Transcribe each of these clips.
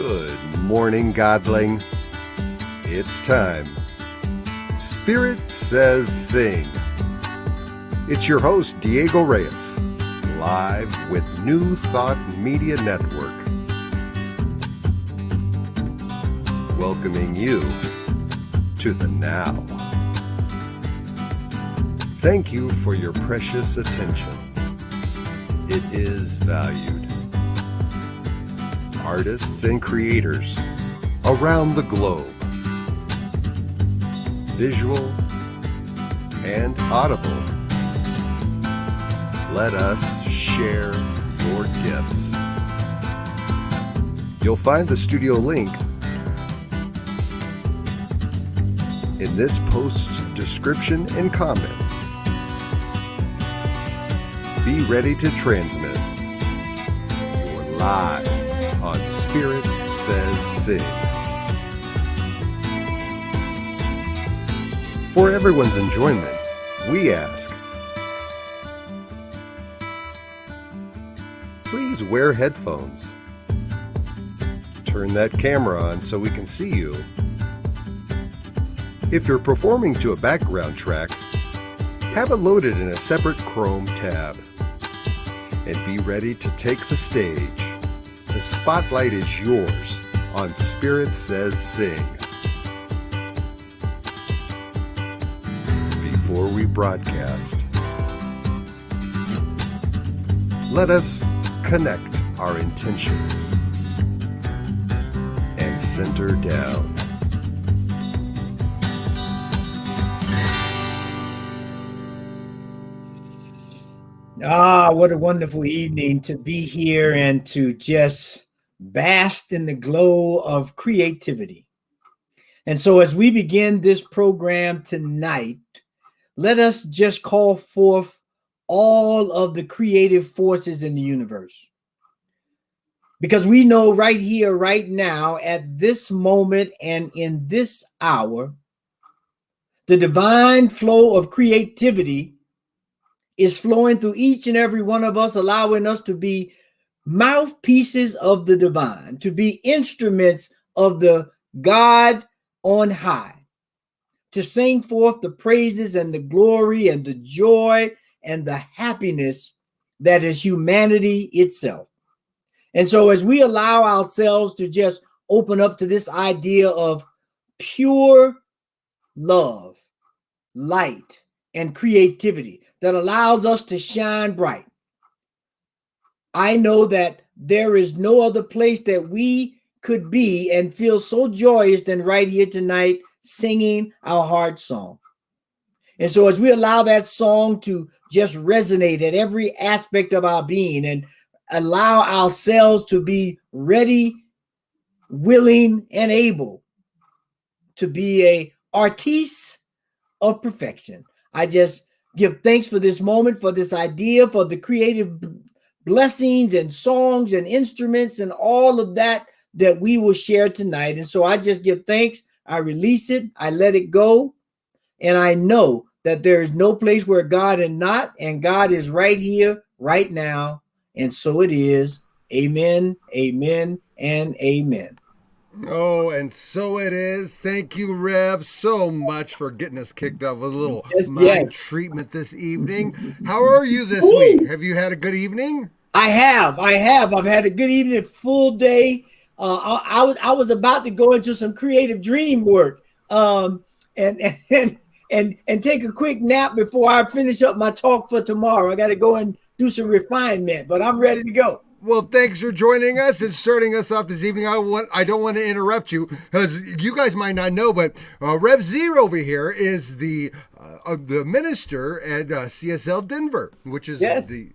Good morning, Godling. It's time. Spirit Says Sing. It's your host, Diego Reyes, live with New Thought Media Network. Welcoming you to the now. Thank you for your precious attention. It is valued. Artists and creators around the globe, visual and audible, let us share your gifts. You'll find the studio link in this post's description and comments. Be ready to transmit. You're live on Spirit Says Sing. For everyone's enjoyment, we ask, please wear headphones. Turn that camera on so we can see you. If you're performing to a background track, have it loaded in a separate Chrome tab. And be ready to take the stage. The spotlight is yours on Spirit Says Sing. Before we broadcast, let us connect our intentions and center down. What a wonderful evening to be here and to just bask in the glow of creativity. And so as we begin this program tonight, let us just call forth all of the creative forces in the universe. Because we know right here, right now, at this moment and in this hour, the divine flow of creativity is flowing through each and every one of us, allowing us to be mouthpieces of the divine, to be instruments of the God on high, to sing forth the praises and the glory and the joy and the happiness that is humanity itself. And so as we allow ourselves to just open up to this idea of pure love, light, and creativity that allows us to shine bright, I know that there is no other place that we could be and feel so joyous than right here tonight singing our heart song. And so as we allow that song to just resonate at every aspect of our being and allow ourselves to be ready, willing, and able to be a artiste of perfection, I just give thanks for this moment, for this idea, for the creative blessings and songs and instruments and all of that that we will share tonight. And so I just give thanks. I release it. I let it go. And I know that there is no place where God is not, and God is right here, right now. And so it is. Amen, amen, and amen. Oh, and so it is. Thank you, Rev, so much for getting us kicked off with a little mind treatment this evening. How are you this week? Have you had a good evening? I have. I've had a good evening, full day. I was about to go into some creative dream work, and take a quick nap before I finish up my talk for tomorrow. I got to go and do some refinement, but I'm ready to go. Well, thanks for joining us and starting us off this evening. I don't want to interrupt you because you guys might not know, but Rev Z over here is the minister at CSL Denver, which is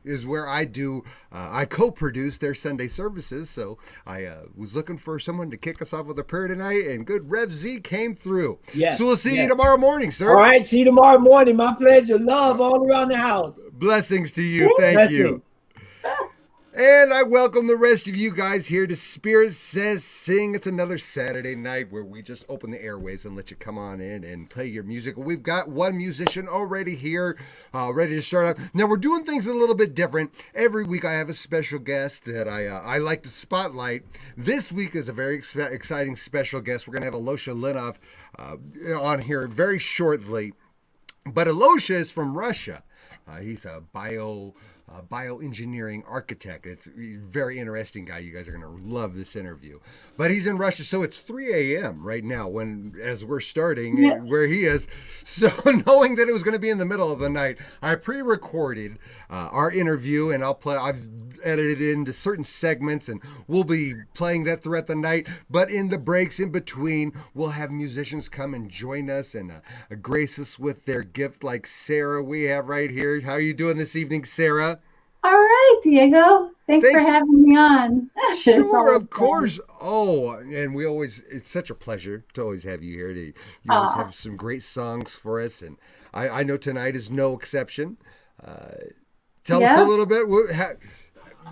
is where I do. I co-produce their Sunday services, so I was looking for someone to kick us off with a prayer tonight, and good Rev Z came through. So we'll see you tomorrow morning, sir. All right, see you tomorrow morning. My pleasure. Love all around the house. Blessings to you. Thank you. And I welcome the rest of you guys here to Spirit Says Sing. It's another Saturday night where we just open the airwaves and let you come on in and play your music. We've got one musician already here, ready to start out. Now, we're doing things a little bit different. Every week I have a special guest that I like to spotlight. This week is a very exciting special guest. We're going to have Alosha Lynov on here very shortly. But Alosha is from Russia. He's a bioengineering architect. It's a very interesting guy. You guys are going to love this interview. But he's in Russia, so it's 3 a.m. right now as we're starting where he is. So knowing that it was going to be in the middle of the night, I pre-recorded our interview, and I've edited it into certain segments, and we'll be playing that throughout the night. But in the breaks in between, we'll have musicians come and join us and grace us with their gift, like Sarah we have right here. How are you doing this evening, Sarah? All right, Diego. Thanks for having me on. Sure, of course. Oh, and it's such a pleasure to always have you here. You always have some great songs for us, and I know tonight is no exception. Tell us a little bit. What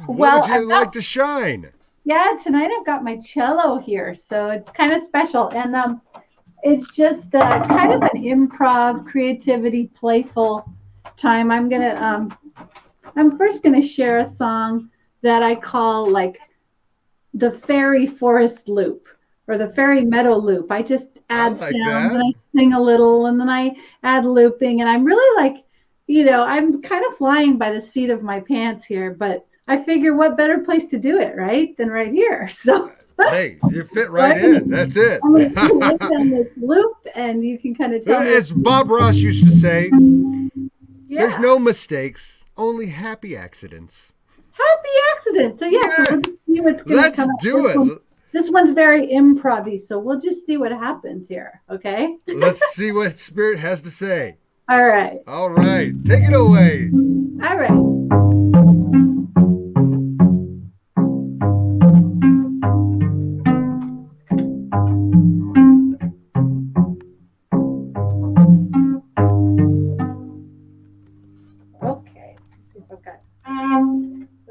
would you like to shine? Yeah, tonight I've got my cello here, so it's kind of special. And it's just kind of an improv, creativity, playful time. I'm first going to share a song that I call like the fairy forest loop or the fairy meadow loop. I just add sounds and I sing a little and then I add looping, and I'm really like, I'm kind of flying by the seat of my pants here, but I figure what better place to do it, right, than right here. So hey, you fit right in. That's it. I'm going to loop on this loop, and you can kind of tell. As Bob Ross used to say, there's no mistakes. Only happy accidents. Happy accidents. So so we'll see what's going to come. Let's do it. This one's very improv-y, so we'll just see what happens here. Okay. Let's see what Spirit has to say. All right. All right. Take it away. All right.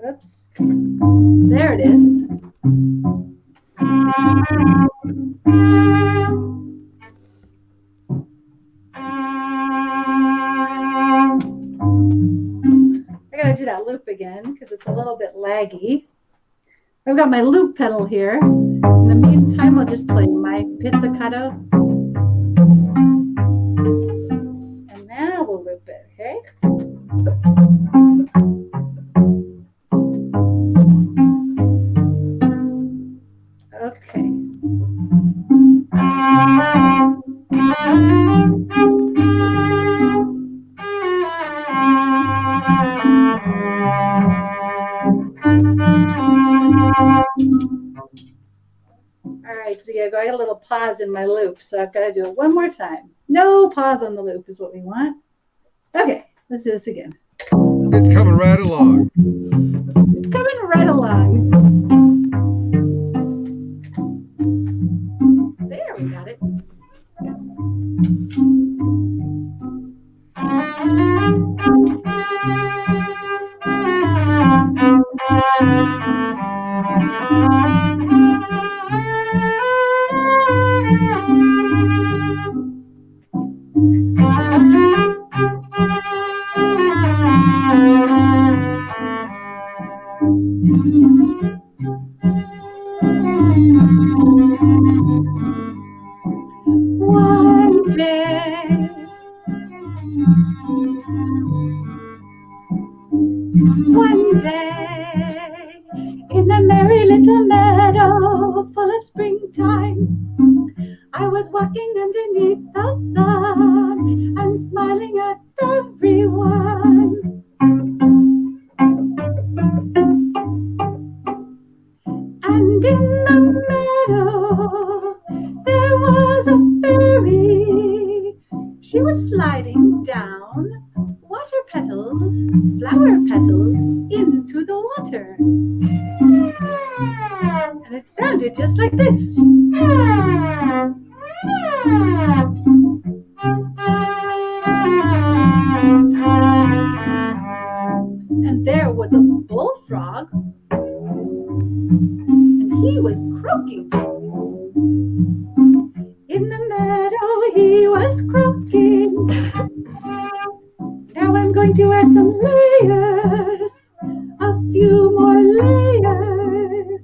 Oops. There it is. I gotta do that loop again because it's a little bit laggy. I've got my loop pedal here. In the meantime, I'll just play my pizzicato. And now we'll loop it, okay? Okay. All right, Diego, I got a little pause in my loop, so I've got to do it one more time. No pause on the loop is what we want. Okay, let's do this again. It's coming right along. It's coming right along. There, we got it. One day, in a merry little meadow full of springtime, I was walking underneath the sun and smiling at everyone. And in the meadow, there was a fairy. She was sliding down water petals, flower petals, into the water. And it sounded just like this. And there was a bullfrog croaking. In the meadow he was croaking. Now I'm going to add some layers, a few more layers.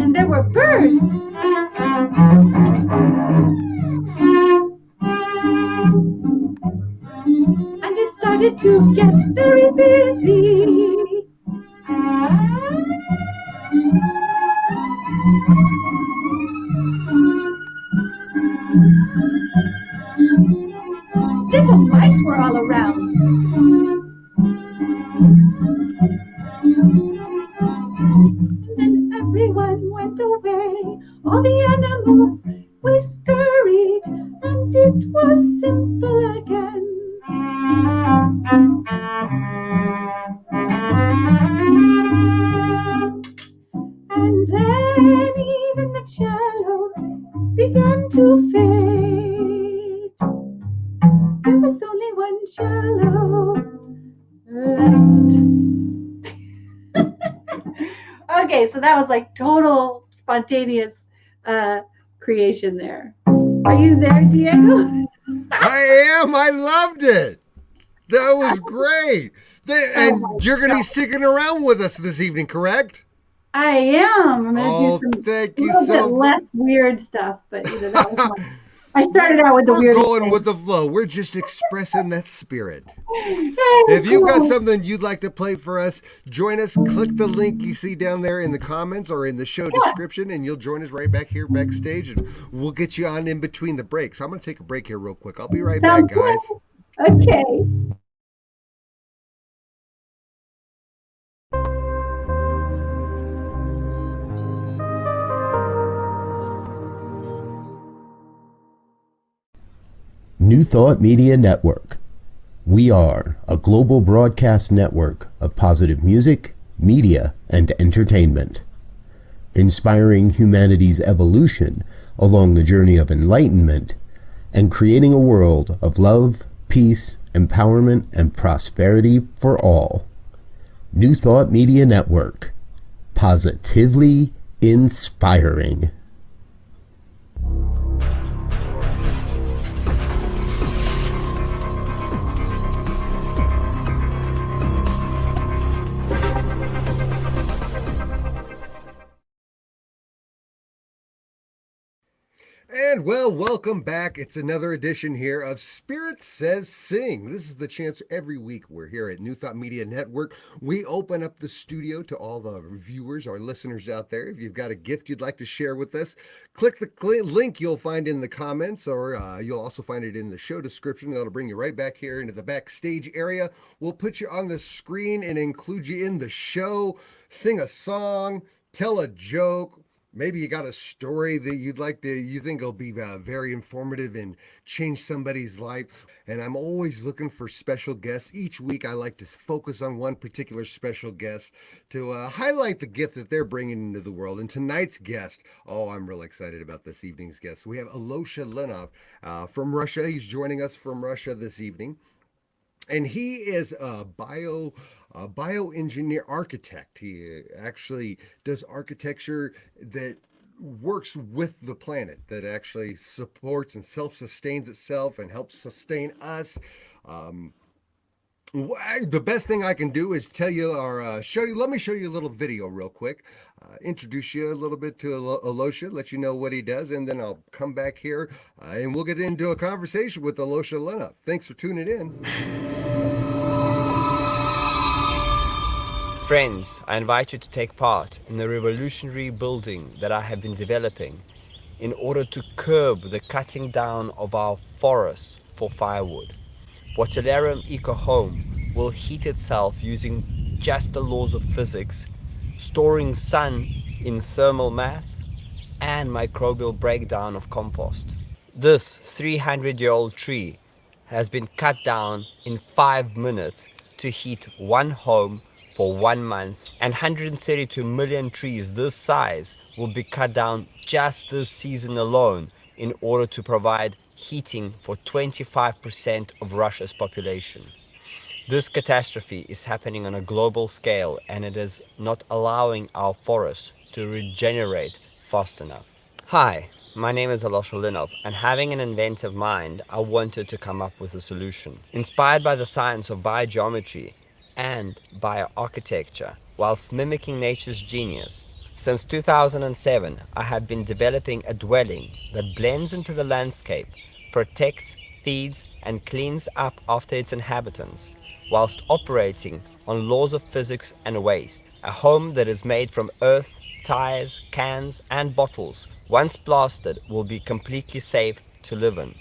And there were birds. And it started to get very busy. Little mice were all around. And then everyone went away. All the animals we scurried, and it was simple again. And then even the cello began to fade. There was only one cello left. Okay, so that was like total spontaneous creation there. Are you there, Diego? I am. I loved it. That was great. And you're going to be sticking around with us this evening, correct? I am. I'm going to do some thank you little so bit much. less weird stuff, but you know, that was fun. I started out with the We're weirdest going thing. with the flow. We're just expressing that spirit. Hey, If you've got cool. something you'd like to play for us, join us. Click the link you see down there in the comments or in the show description, and you'll join us right back here backstage, and we'll get you on in between the breaks. I'm going to take a break here real quick. I'll be right Sounds back, guys. good. Okay. New Thought Media Network. We are a global broadcast network of positive music, media, and entertainment, inspiring humanity's evolution along the journey of enlightenment and creating a world of love, peace, empowerment, and prosperity for all. New Thought Media Network. Positively inspiring. And well, welcome back. It's another edition here of Spirit Says Sing. This is the chance every week we're here at New Thought Media Network. We open up the studio to all the viewers, our listeners out there. If you've got a gift you'd like to share with us, click the link you'll find in the comments, or you'll also find it in the show description. That'll bring you right back here into the backstage area. We'll put you on the screen and include you in the show. Sing a song, tell a joke. Maybe you got a story that you think will be very informative and change somebody's life. And I'm always looking for special guests. Each week I like to focus on one particular special guest to highlight the gift that they're bringing into the world. And tonight's guest, I'm really excited about this evening's guest. We have Alosha Lynov from Russia. He's joining us from Russia this evening. And he is a bioengineer architect. He actually does architecture that works with the planet, that actually supports and self-sustains itself and helps sustain us. The best thing I can do is tell you or show you. Let me show you a little video real quick. Introduce you a little bit to Alosha, let you know what he does, and then I'll come back here and we'll get into a conversation with Alosha Lynov. Thanks for tuning in. Friends, I invite you to take part in the revolutionary building that I have been developing in order to curb the cutting down of our forests for firewood. Botularum Eco Home will heat itself using just the laws of physics, storing sun in thermal mass and microbial breakdown of compost. This 300-year-old tree has been cut down in 5 minutes to heat one home for 1 month, and 132 million trees this size will be cut down just this season alone in order to provide heating for 25% of Russia's population. This catastrophe is happening on a global scale, and it is not allowing our forests to regenerate fast enough. Hi, my name is Alosha Lynov, and having an inventive mind, I wanted to come up with a solution. Inspired by the science of biogeometry and bioarchitecture, whilst mimicking nature's genius, since 2007, I have been developing a dwelling that blends into the landscape, protects, feeds, and cleans up after its inhabitants, whilst operating on laws of physics and waste. A home that is made from earth, tires, cans, and bottles, once blasted, will be completely safe to live in.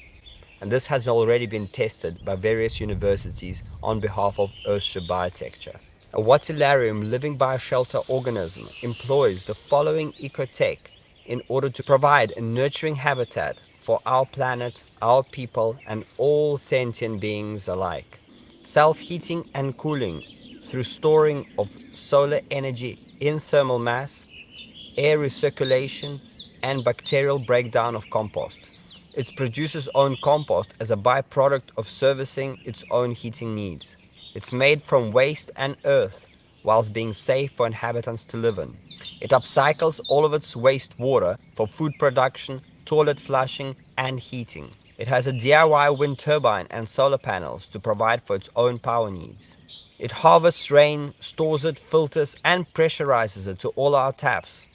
And this has already been tested by various universities on behalf of Earthship Biotecture. A Watilarium living bioshelter organism employs the following ecotech in order to provide a nurturing habitat for our planet, our people, and all sentient beings alike. Self-heating and cooling through storing of solar energy in thermal mass, air recirculation, and bacterial breakdown of compost. It produces own compost as a byproduct of servicing its own heating needs. It's made from waste and earth, whilst being safe for inhabitants to live in. It upcycles all of its wastewater for food production, toilet flushing, and heating. It has a DIY wind turbine and solar panels to provide for its own power needs. It harvests rain, stores it, filters, and pressurizes it to all our taps.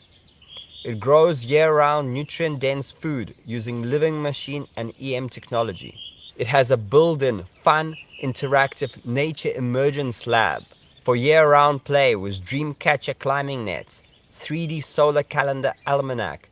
It grows year-round nutrient-dense food using living machine and EM technology. It has a built-in, fun, interactive nature emergence lab for year-round play with Dreamcatcher climbing nets, 3D solar calendar almanac,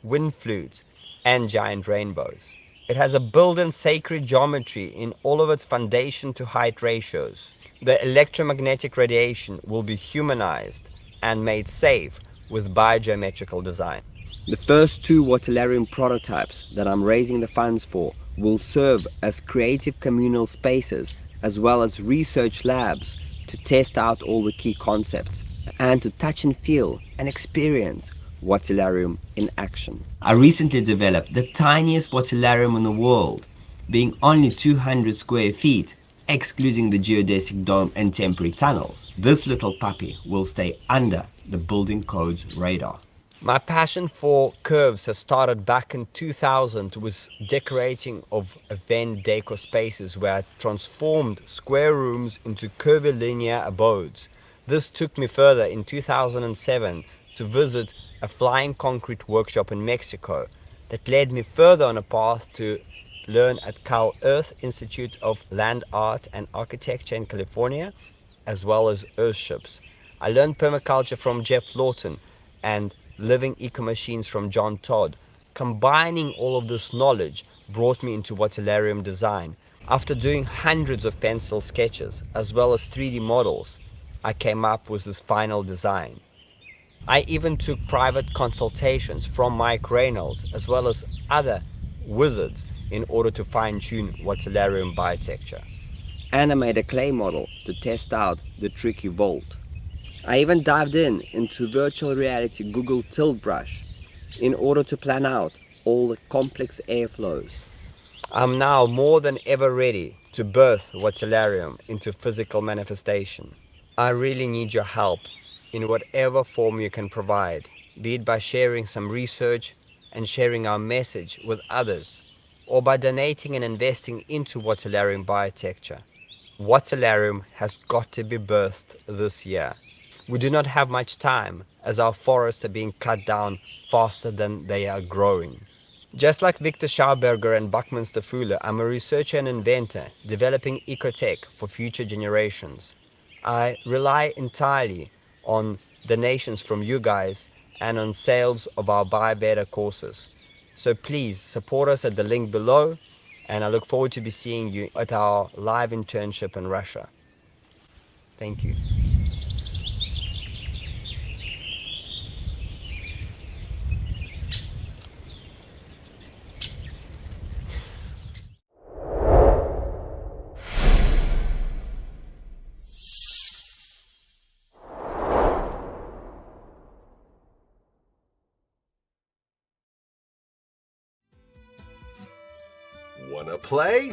wind flutes, and giant rainbows. It has a built-in sacred geometry in all of its foundation to height ratios. The electromagnetic radiation will be humanized and made safe with biogeometrical design. The first two Watilarium prototypes that I'm raising the funds for will serve as creative communal spaces as well as research labs to test out all the key concepts and to touch and feel and experience Watilarium in action. I recently developed the tiniest Watilarium in the world, being only 200 square feet, excluding the geodesic dome and temporary tunnels. This little puppy will stay under the building code's radar. My passion for curves has started back in 2000 with decorating of event decor spaces where I transformed square rooms into curvilinear abodes. This took me further in 2007 to visit a flying concrete workshop in Mexico that led me further on a path to learn at Cal Earth Institute of Land Art and Architecture in California, as well as Earthships. I learned permaculture from Jeff Lawton and living eco-machines from John Todd. Combining all of this knowledge brought me into Watilarium design. After doing hundreds of pencil sketches as well as 3D models, I came up with this final design. I even took private consultations from Mike Reynolds as well as other wizards in order to fine-tune Watilarium biotecture. And I made a clay model to test out the tricky vault. I even dived into virtual reality Google Tilt Brush in order to plan out all the complex airflows. I'm now more than ever ready to birth Watilarium into physical manifestation. I really need your help in whatever form you can provide, be it by sharing some research and sharing our message with others, or by donating and investing into Watilarium biotecture. Watilarium has got to be birthed this year. We do not have much time as our forests are being cut down faster than they are growing. Just like Victor Schauberger and Buckminster Fuller, I'm a researcher and inventor developing ecotech for future generations. I rely entirely on donations from you guys and on sales of our Bio-Veda courses. So please support us at the link below, and I look forward to be seeing you at our live internship in Russia. Thank you. Wanna play?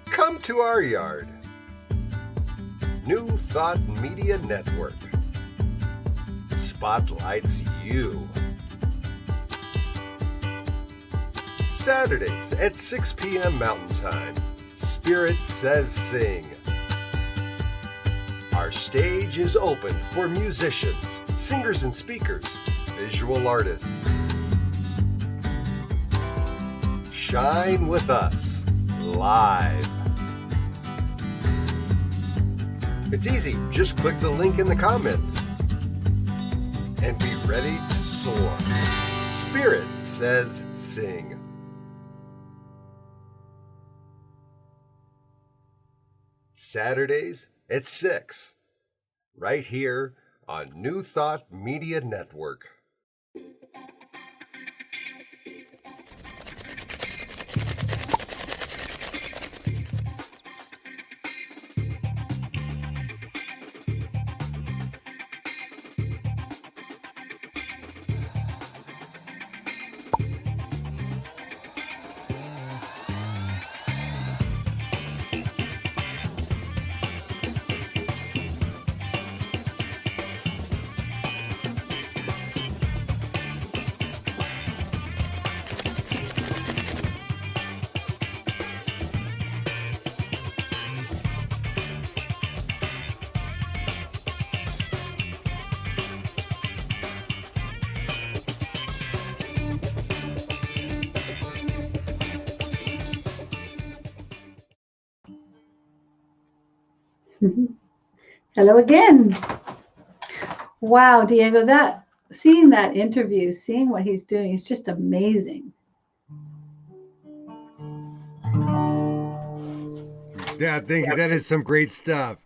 Come to our yard. New Thought Media Network spotlights you. Saturdays at 6 p.m. Mountain Time, Spirit Says Sing. Our stage is open for musicians, singers and speakers, visual artists. Shine with us live. It's easy, just click the link in the comments and be ready to soar. Spirit Says Sing. Saturdays at 6, right here on New Thought Media Network. Hello again. Wow, Diego, seeing that interview, seeing what he's doing is just amazing. Yeah, thank you. That is some great stuff.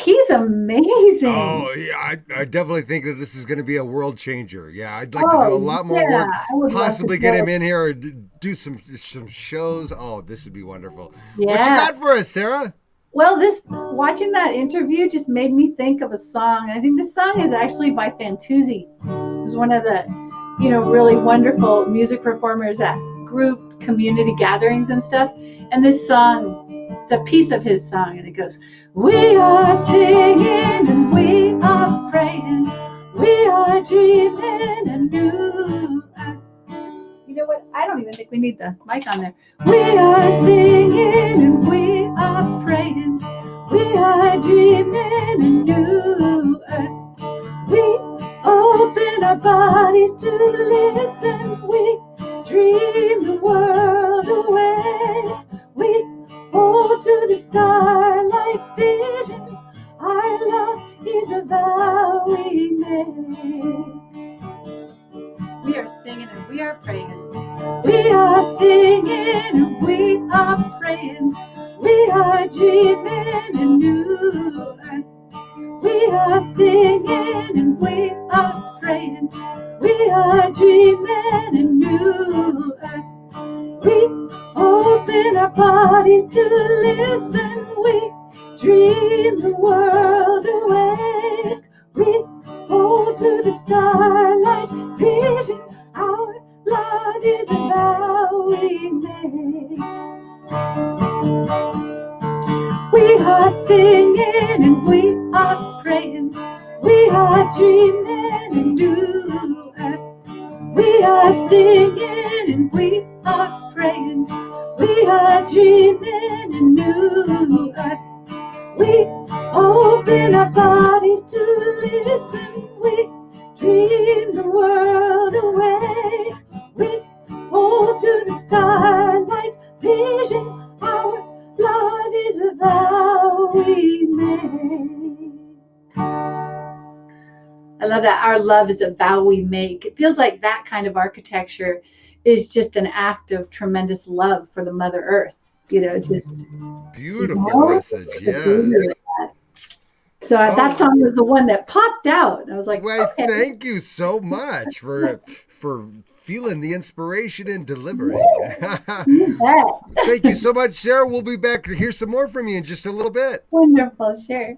He's amazing. Oh, yeah, I definitely think that this is going to be a world changer. Yeah, I'd like to do a lot more work, possibly get him in here or do some shows. Oh, this would be wonderful. Yeah. What you got for us, Sarah? Well, watching that interview just made me think of a song. I think this song is actually by Fantuzzi, who's one of the, really wonderful music performers at group community gatherings and stuff. And this song, it's a piece of his song, and it goes, "We are singing and we are praying, we are dreaming a new earth." You know what? I don't even think we need the mic on there. We are singing and we are praying, we are dreaming a new earth. We open our bodies to listen, we dream the world away. We hold to the starlight vision, our love is a vow we make. We are singing and we are praying. We are singing and we are praying. We are dreaming a new earth. We are singing and we are praying. We are dreaming a new earth. We open our bodies to listen. We dream the world awake. We hold to the starlight vision. Our love is a vow we make. We are singing and we are praying. We are dreaming a new earth. We are singing and we are praying. We are dreaming a new earth. We open our bodies to listen. We dream the world away. We hold to the starlight vision. Our love is a vow we make. I love that. Our love is a vow we make. It feels like that kind of architecture is just an act of tremendous love for the Mother Earth. Just beautiful message. Yes. So that song was the one that popped out. And I was like, well, okay. Thank you so much for feeling the inspiration and delivering. Thank you so much, Sarah. We'll be back to hear some more from you in just a little bit. Wonderful, sure.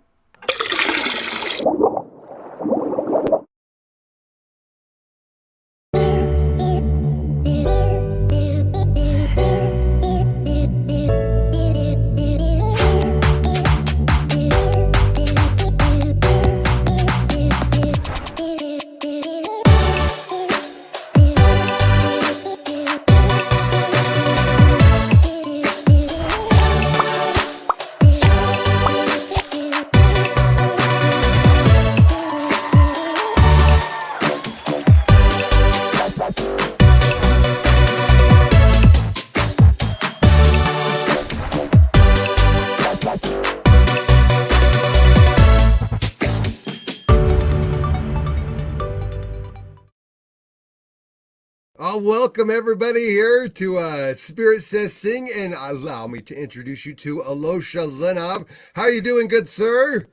I'll welcome everybody here to Spirit Says Sing, and allow me to introduce you to Alosha Lynov. How are you doing, good sir?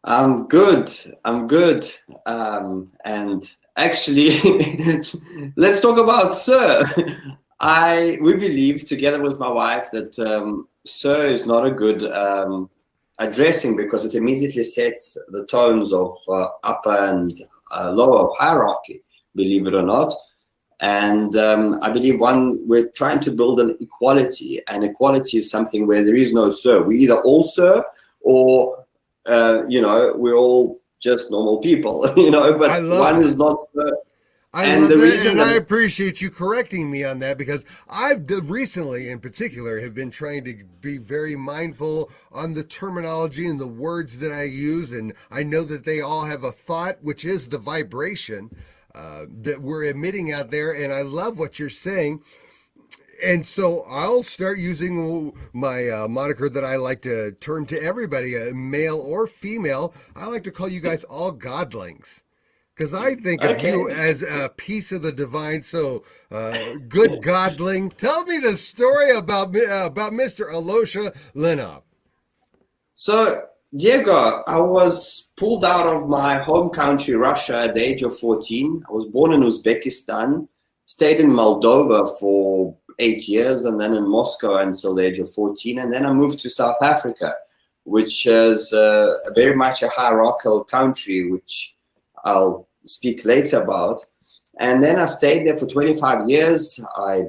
I'm good. And actually, let's talk about Sir. We believe, together with my wife, that Sir is not a good addressing, because it immediately sets the tones of upper and lower hierarchy, believe it or not. And I believe we're trying to build an equality, and equality is something where there is no Sir. We either all Sir, or we're all just normal people, but one is not Sir. And I appreciate you correcting me on that, because I've recently, in particular, have been trying to be very mindful on the terminology and the words that I use, and I know that they all have a thought, which is the vibration that we're emitting out there, and I love what you're saying. And so I'll start using my moniker that I like to term to everybody, male or female. I like to call you guys all godlings, because I think of you as a piece of the divine. So, good godling, tell me the story about Mr. Alosha Lynov. So, Diego, I was pulled out of my home country, Russia, at the age of 14. I was born in Uzbekistan, stayed in Moldova for 8 years, and then in Moscow until the age of 14. And then I moved to South Africa, which is very much a hierarchical country, which I'll speak later about. And then I stayed there for 25 years. I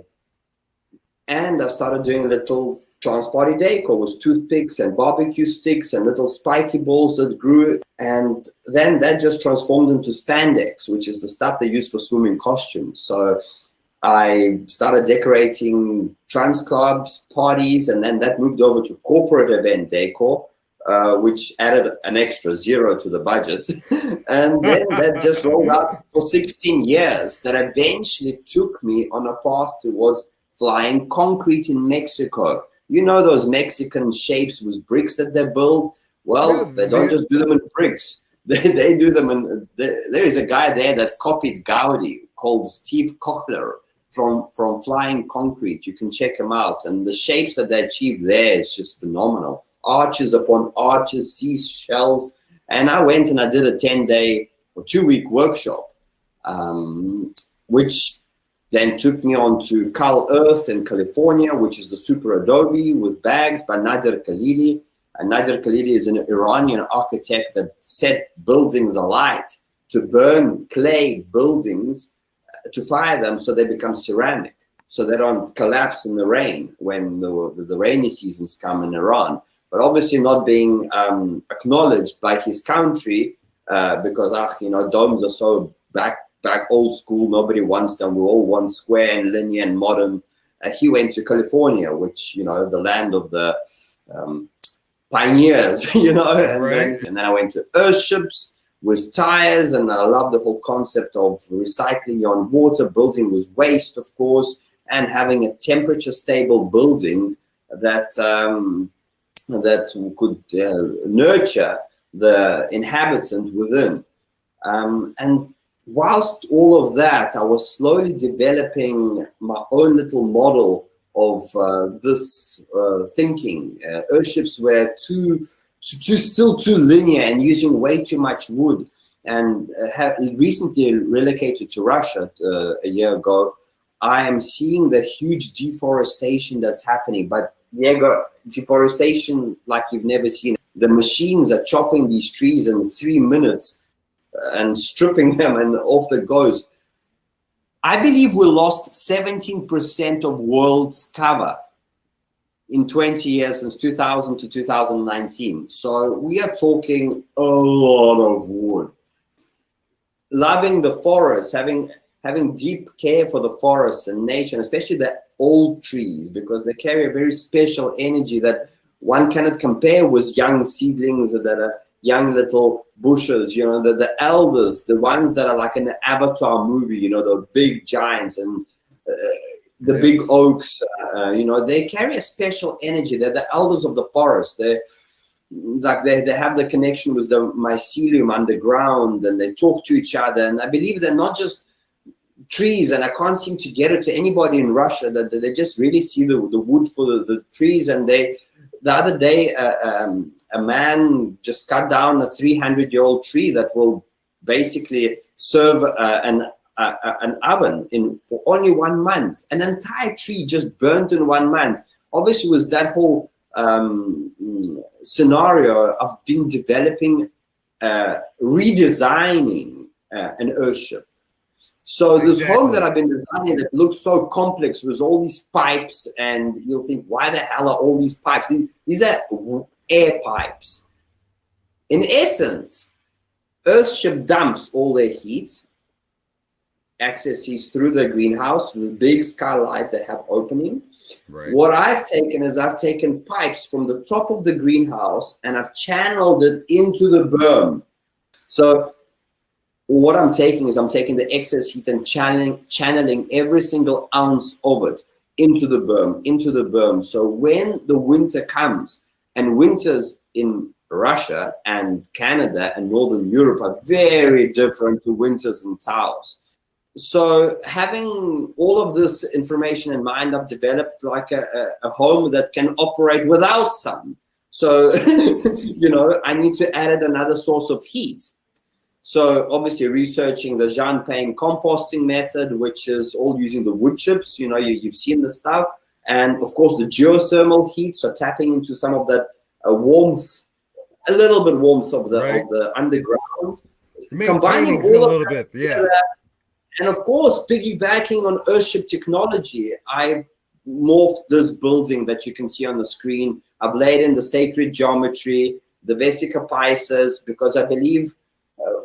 started doing little trance party decor with toothpicks and barbecue sticks and little spiky balls that grew. And then that just transformed into spandex, which is the stuff they use for swimming costumes. So I started decorating trance clubs, parties, and then that moved over to corporate event decor, which added an extra zero to the budget. And then that just rolled out for 16 years. That eventually took me on a path towards flying concrete in Mexico. You know those Mexican shapes with bricks that they build? Well, they don't just do them in bricks. They do them in... There is a guy there that copied Gaudi called Steve Kochler from flying concrete. You can check him out. And the shapes that they achieved there is just phenomenal. Arches upon arches, seashells. And I went and I did a 10-day or 2-week workshop, which then took me on to Cal Earth in California, which is the super adobe with bags by Nadir Khalili. And Nadir Khalili is an Iranian architect that set buildings alight to burn clay buildings, to fire them so they become ceramic, so they don't collapse in the rain when the rainy seasons come in Iran. But obviously not being acknowledged by his country because domes are so back old school. Nobody wants them. We're all one square and linear and modern. He went to California, which the land of the pioneers. Right. And then I went to earthships with tires, and I love the whole concept of recycling your own water, building with waste, of course, and having a temperature stable building that could nurture the inhabitant within. And whilst all of that, I was slowly developing my own little model of this thinking. Earthships were still too linear and using way too much wood. And have recently relocated to Russia a year ago. I am seeing that huge deforestation that's happening, but Diego, deforestation like you've never seen. The machines are chopping these trees in 3 minutes and stripping them, and off it goes. I believe we lost 17% of world's cover in 20 years, since 2000 to 2019. So we are talking a lot of wood. Loving the forest, having deep care for the forests and nature, and especially the old trees, because they carry a very special energy that one cannot compare with young seedlings that are young little bushes. The elders, the ones that are like in the Avatar movie, the big giants and the big oaks, they carry a special energy. They're the elders of the forest. They have the connection with the mycelium underground, and they talk to each other. And I believe they're not just trees, and I can't seem to get it to anybody in Russia that they just really see the wood for the trees. And the other day, a man just cut down a 300-year-old tree that will basically serve an oven for only 1 month. An entire tree just burnt in 1 month. Obviously, was that whole scenario of being developing, redesigning an earthship. So this home that I've been designing that looks so complex with all these pipes, and you'll think, why the hell are all these pipes? These are air pipes. In essence, earthship dumps all their heat, accesses through the greenhouse, through the big skylight they have opening. Right. What I've taken is I've taken pipes from the top of the greenhouse and I've channeled it into the berm. So what I'm taking is I'm taking the excess heat and channeling every single ounce of it into the berm. So when the winter comes, and winters in Russia and Canada and Northern Europe are very different to winters in Taos. So having all of this information in mind, I've developed like a home that can operate without sun. So, I need to add another source of heat. So obviously researching the Jean Pain composting method, which is all using the wood chips, you've seen the stuff. And of course the geothermal heat, so tapping into some of that warmth, a little bit warmth of the underground. Combining all a little bit, yeah. And of course, piggybacking on earthship technology, I've morphed this building that you can see on the screen. I've laid in the sacred geometry, the Vesica Pisces, because I believe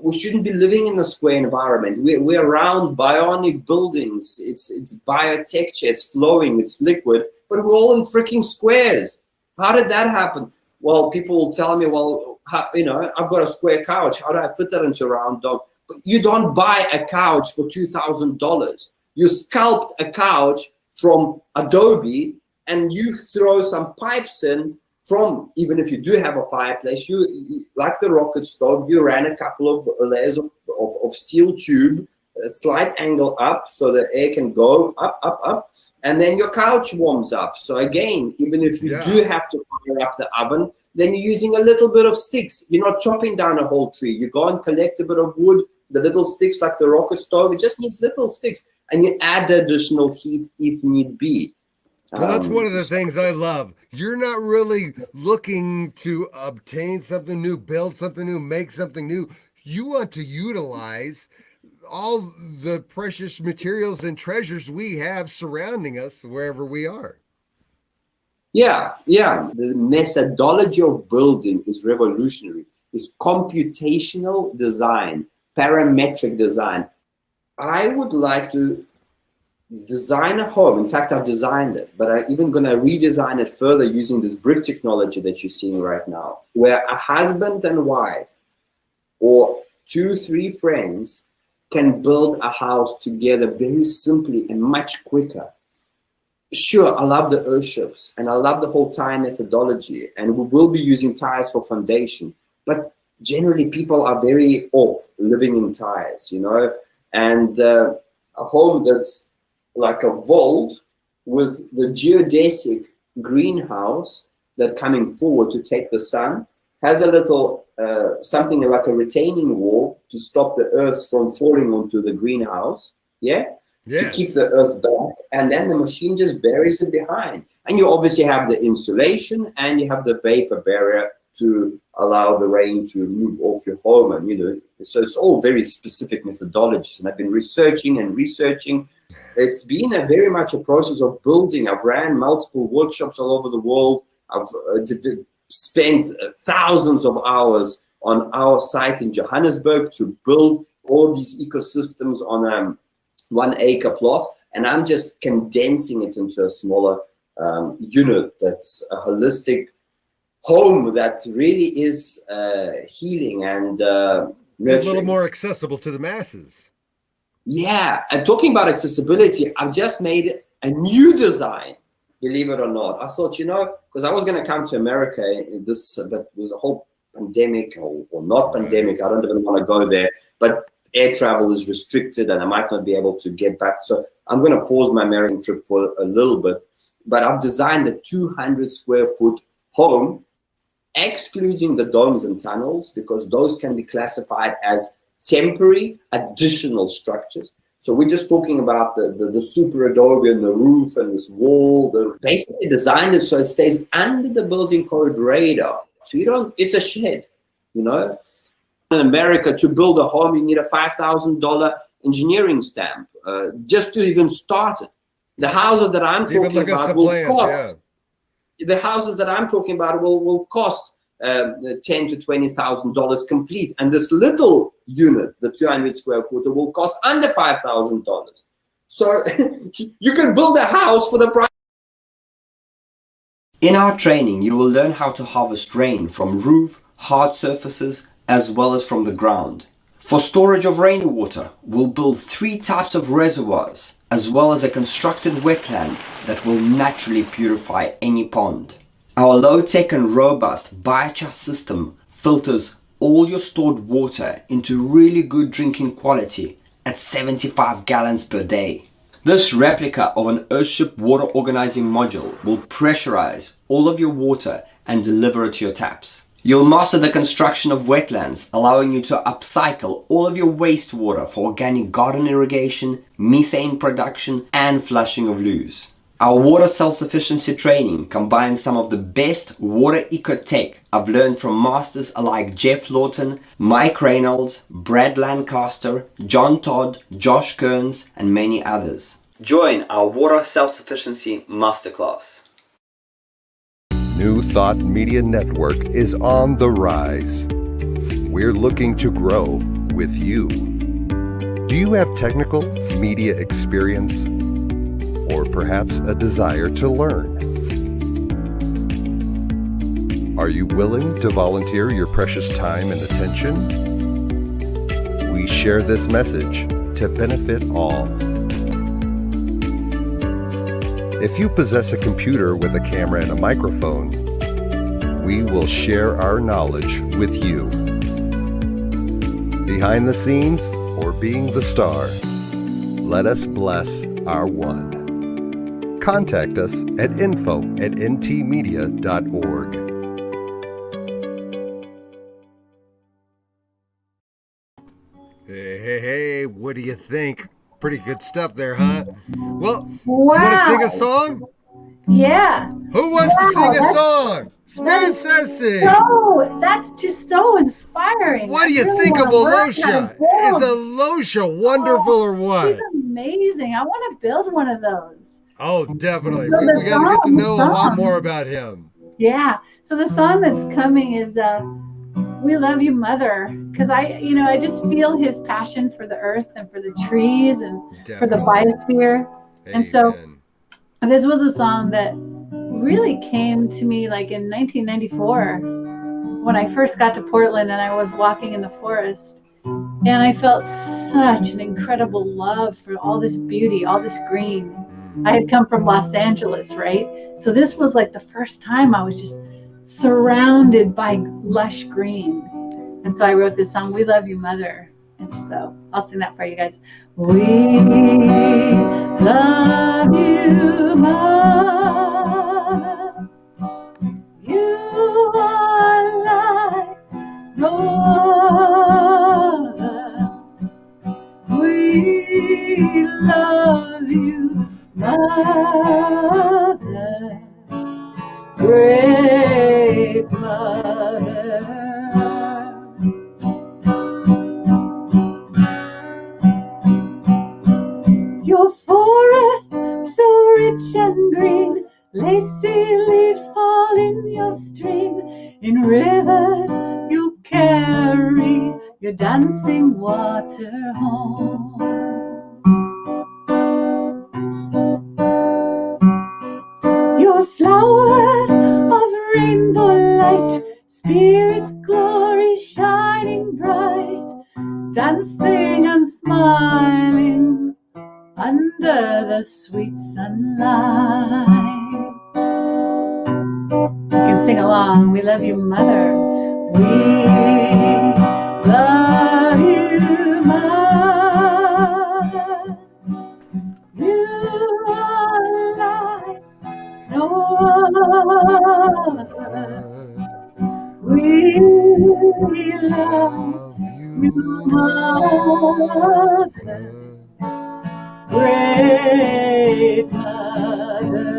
we shouldn't be living in a square environment. We're around bionic buildings. It's biotexture, it's flowing, it's liquid, but we're all in freaking squares. How did that happen? Well, people will tell me, I've got a square couch. How do I fit that into a round dome? But you don't buy a couch for $2,000. You sculpt a couch from Adobe and you throw some pipes in from, even if you do have a fireplace, you like the rocket stove, you ran a couple of layers of steel tube, a slight angle up so the air can go up, and then your couch warms up. So again, even if you do have to fire up the oven, then you're using a little bit of sticks. You're not chopping down a whole tree. You go and collect a bit of wood, the little sticks like the rocket stove, it just needs little sticks, and you add the additional heat if need be. Well, that's one of the things I love. You're not really looking to obtain something new, build something new, make something new. You want to utilize all the precious materials and treasures we have surrounding us wherever we are. Yeah. The methodology of building is revolutionary. It's computational design, parametric design. I would like to design a home. In fact, I've designed it, but I'm even going to redesign it further using this brick technology that you're seeing right now, where a husband and wife or 2-3 friends can build a house together very simply and much quicker. Sure, I love the earthships and I love the whole tire methodology, and we will be using tires for foundation, but generally people are very off living in tires, and a home that's like a vault with the geodesic greenhouse that coming forward to take the sun, has a little something like a retaining wall to stop the earth from falling onto the greenhouse, to keep the earth back, and then the machine just buries it behind. And you obviously have the insulation and you have the vapor barrier to allow the rain to move off your home, and so it's all very specific methodologies, and I've been researching. It's been very much a process of building. I've ran multiple workshops all over the world. I've spent thousands of hours on our site in Johannesburg to build all these ecosystems on a 1 acre plot, and I'm just condensing it into a smaller unit that's a holistic home that really is healing and a little more accessible to the masses. Yeah, and talking about accessibility, I've just made a new design, believe it or not. I thought, because I was going to come to America but with the whole pandemic or not pandemic, I don't even want to go there. But air travel is restricted and I might not be able to get back. So I'm going to pause my American trip for a little bit. But I've designed a 200 square foot home, excluding the domes and tunnels, because those can be classified as temporary additional structures. So we're just talking about the super adobe and the roof and this wall. They basically designed it so it stays under the building code radar. So you don't, it's a shed, you know. In America, to build a home, you need a $5,000 engineering stamp just to even start it. The houses that I'm talking about will cost. The houses that I'm talking about will cost $10,000 to $20,000 complete, and this little unit, the 200 square footer, will cost under $5,000. So you can build a house for the price. In our training, you will learn how to harvest rain from roof, hard surfaces, as well as from the ground. For storage of rainwater, we'll build 3 types of reservoirs, as well as a constructed wetland that will naturally purify any pond. Our low-tech and robust biochar system filters all your stored water into really good drinking quality at 75 gallons per day. This replica of an Earthship water organizing module will pressurize all of your water and deliver it to your taps. You'll master the construction of wetlands, allowing you to upcycle all of your wastewater for organic garden irrigation, methane production, and flushing of loos. Our water self-sufficiency training combines some of the best water eco-tech I've learned from masters like Jeff Lawton, Mike Reynolds, Brad Lancaster, John Todd, Josh Kearns, and many others. Join our water self-sufficiency masterclass. New Thought Media Network is on the rise. We're looking to grow with you. Do you have technical media experience? Or perhaps a desire to learn? Are you willing to volunteer your precious time and attention? We share this message to benefit all. If you possess a computer with a camera and a microphone, we will share our knowledge with you. Behind the scenes or being the star, let us bless our one. Contact us at info@ntmedia.org. Hey, what do you think? Pretty good stuff there, huh? Well, Wow. you want to sing a song? Yeah. Who wants to sing a That's- song? Spirit says sing. So that's just so inspiring. What do I you really think of wanna learn how Alosha? to build. Is Alosha wonderful or what? She's amazing. I want to build one of those. Oh, definitely. So We the got to get to song- know a lot more about him. Yeah. So the song that's coming is "We Love You, Mother," because I just feel his passion for the earth and for the trees and for the Definitely. biosphere. And so Amen. this was a song that really came to me like in 1994 when I first got to Portland and I was walking in the forest. And I felt such an incredible love for all this beauty, all this green. I had come from Los Angeles, right? So this was like the first time I was just surrounded by lush green. And so I wrote this song, "We Love You, Mother." And so I'll sing that for you guys. We love you, Mother. You are like no other. We love you, Mother. Great Mother. Your forest so rich and green, lacy leaves fall in your stream. In rivers you carry your dancing water home. Your flowers of rainbow light, Spirit's glory shining bright, dancing and smiling under the sweet sunlight. You can sing along. We love you, Mother. We love you, Mother. Mother, great Mother.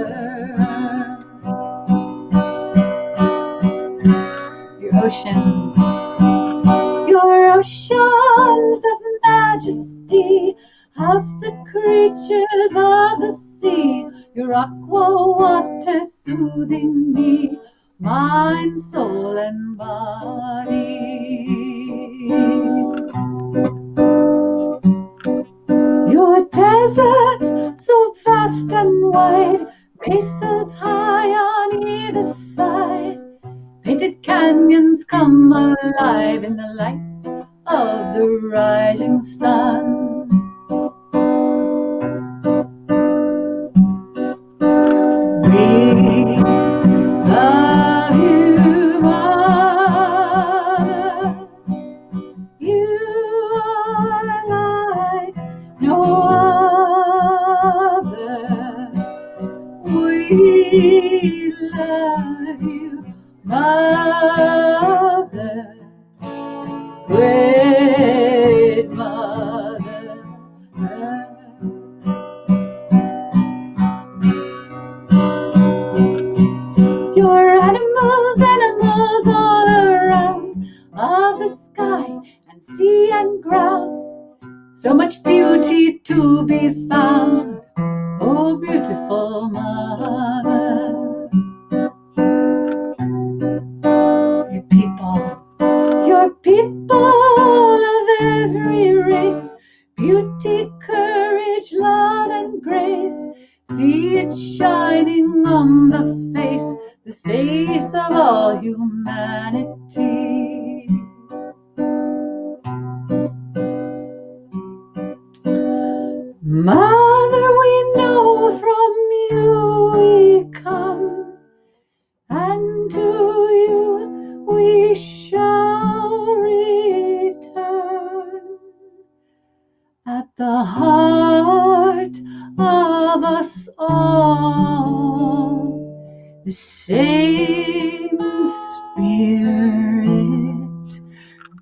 Your oceans of majesty, house the creatures of the sea, your aqua water soothing me, mind, soul, and body. Your desert, so vast and wide, mesas high on either side, painted canyons come alive in the light of the rising sun. We love you, Mother. You are like no other. We love you, Mother, great Mother. Your animals all around, of the sky and sea and ground, so much beauty to be found, oh beautiful Mother. Your people of every race, beauty, courage, love, and grace, see it shining on the face of all humanity. Mother, we know from you we come, and to you we shall return. At the heart of us all, the same spirit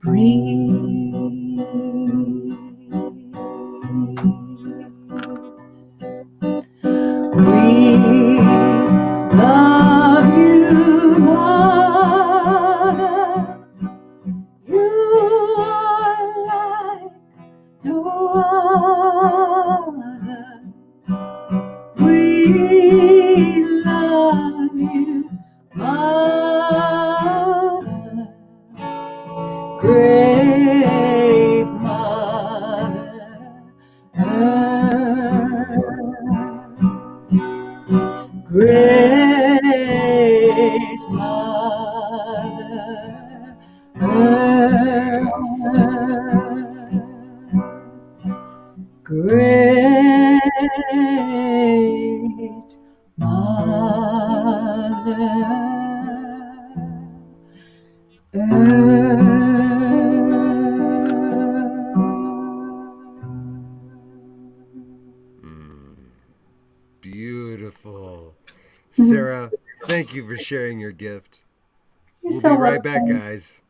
breathes. We love you, Mother. You are like no other. We love you, Mother, great Mother Earth, great Mother Earth, great Mother Beautiful. Sarah, thank you for sharing your gift. You're We'll so be right back, welcome. guys.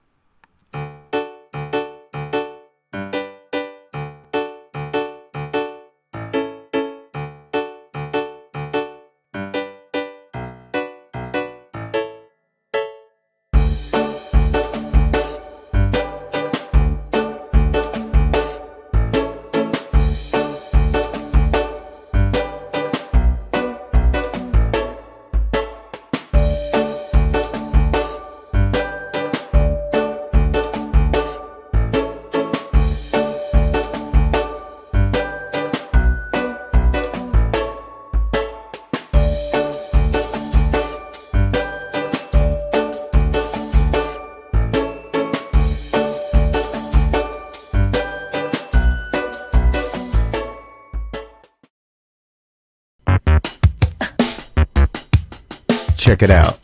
Check it out.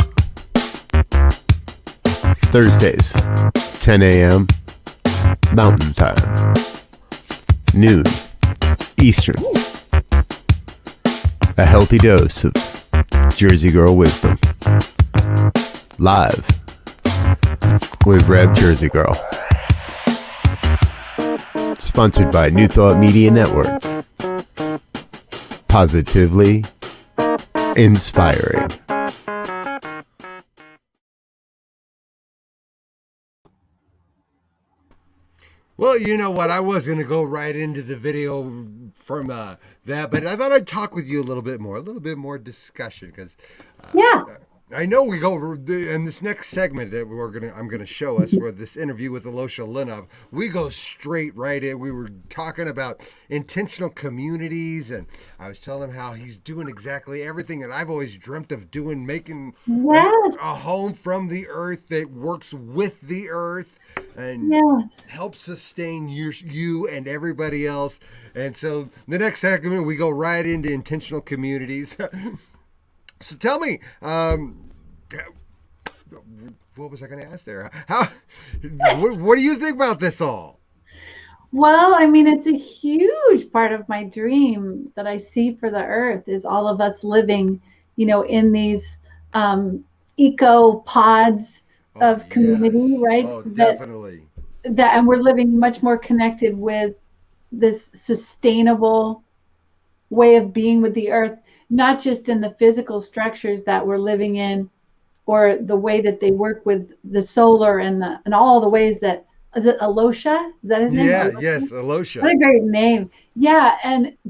Thursdays, 10 a.m. Mountain Time, noon Eastern. A healthy dose of Jersey Girl wisdom. Live with Rev Jersey Girl. Sponsored by New Thought Media Network. Positively inspiring. Well, you know what? I was going to go right into the video from that, but I thought I'd talk with you a little bit more discussion, because Yeah. I know we go in this next segment that I'm gonna show us for this interview with Alosha Lynov. We go straight right in. We were talking about intentional communities, and I was telling him how he's doing exactly everything that I've always dreamt of doing, making Yes. a home from the earth that works with the earth and Yes. helps sustain you and everybody else. And so the next segment, we go right into intentional communities. So tell me, what was I going to ask there? What do you think about this all? Well, I mean, it's a huge part of my dream that I see for the earth is all of us living, in these eco pods of community, yes. right? Oh, definitely. And we're living much more connected with this sustainable way of being with the earth, not just in the physical structures that we're living in, or the way that they work with the solar and all the ways that, is it Alosha? Is that his name? Yeah, Alosha? yes, Alosha. What a great name. Yeah,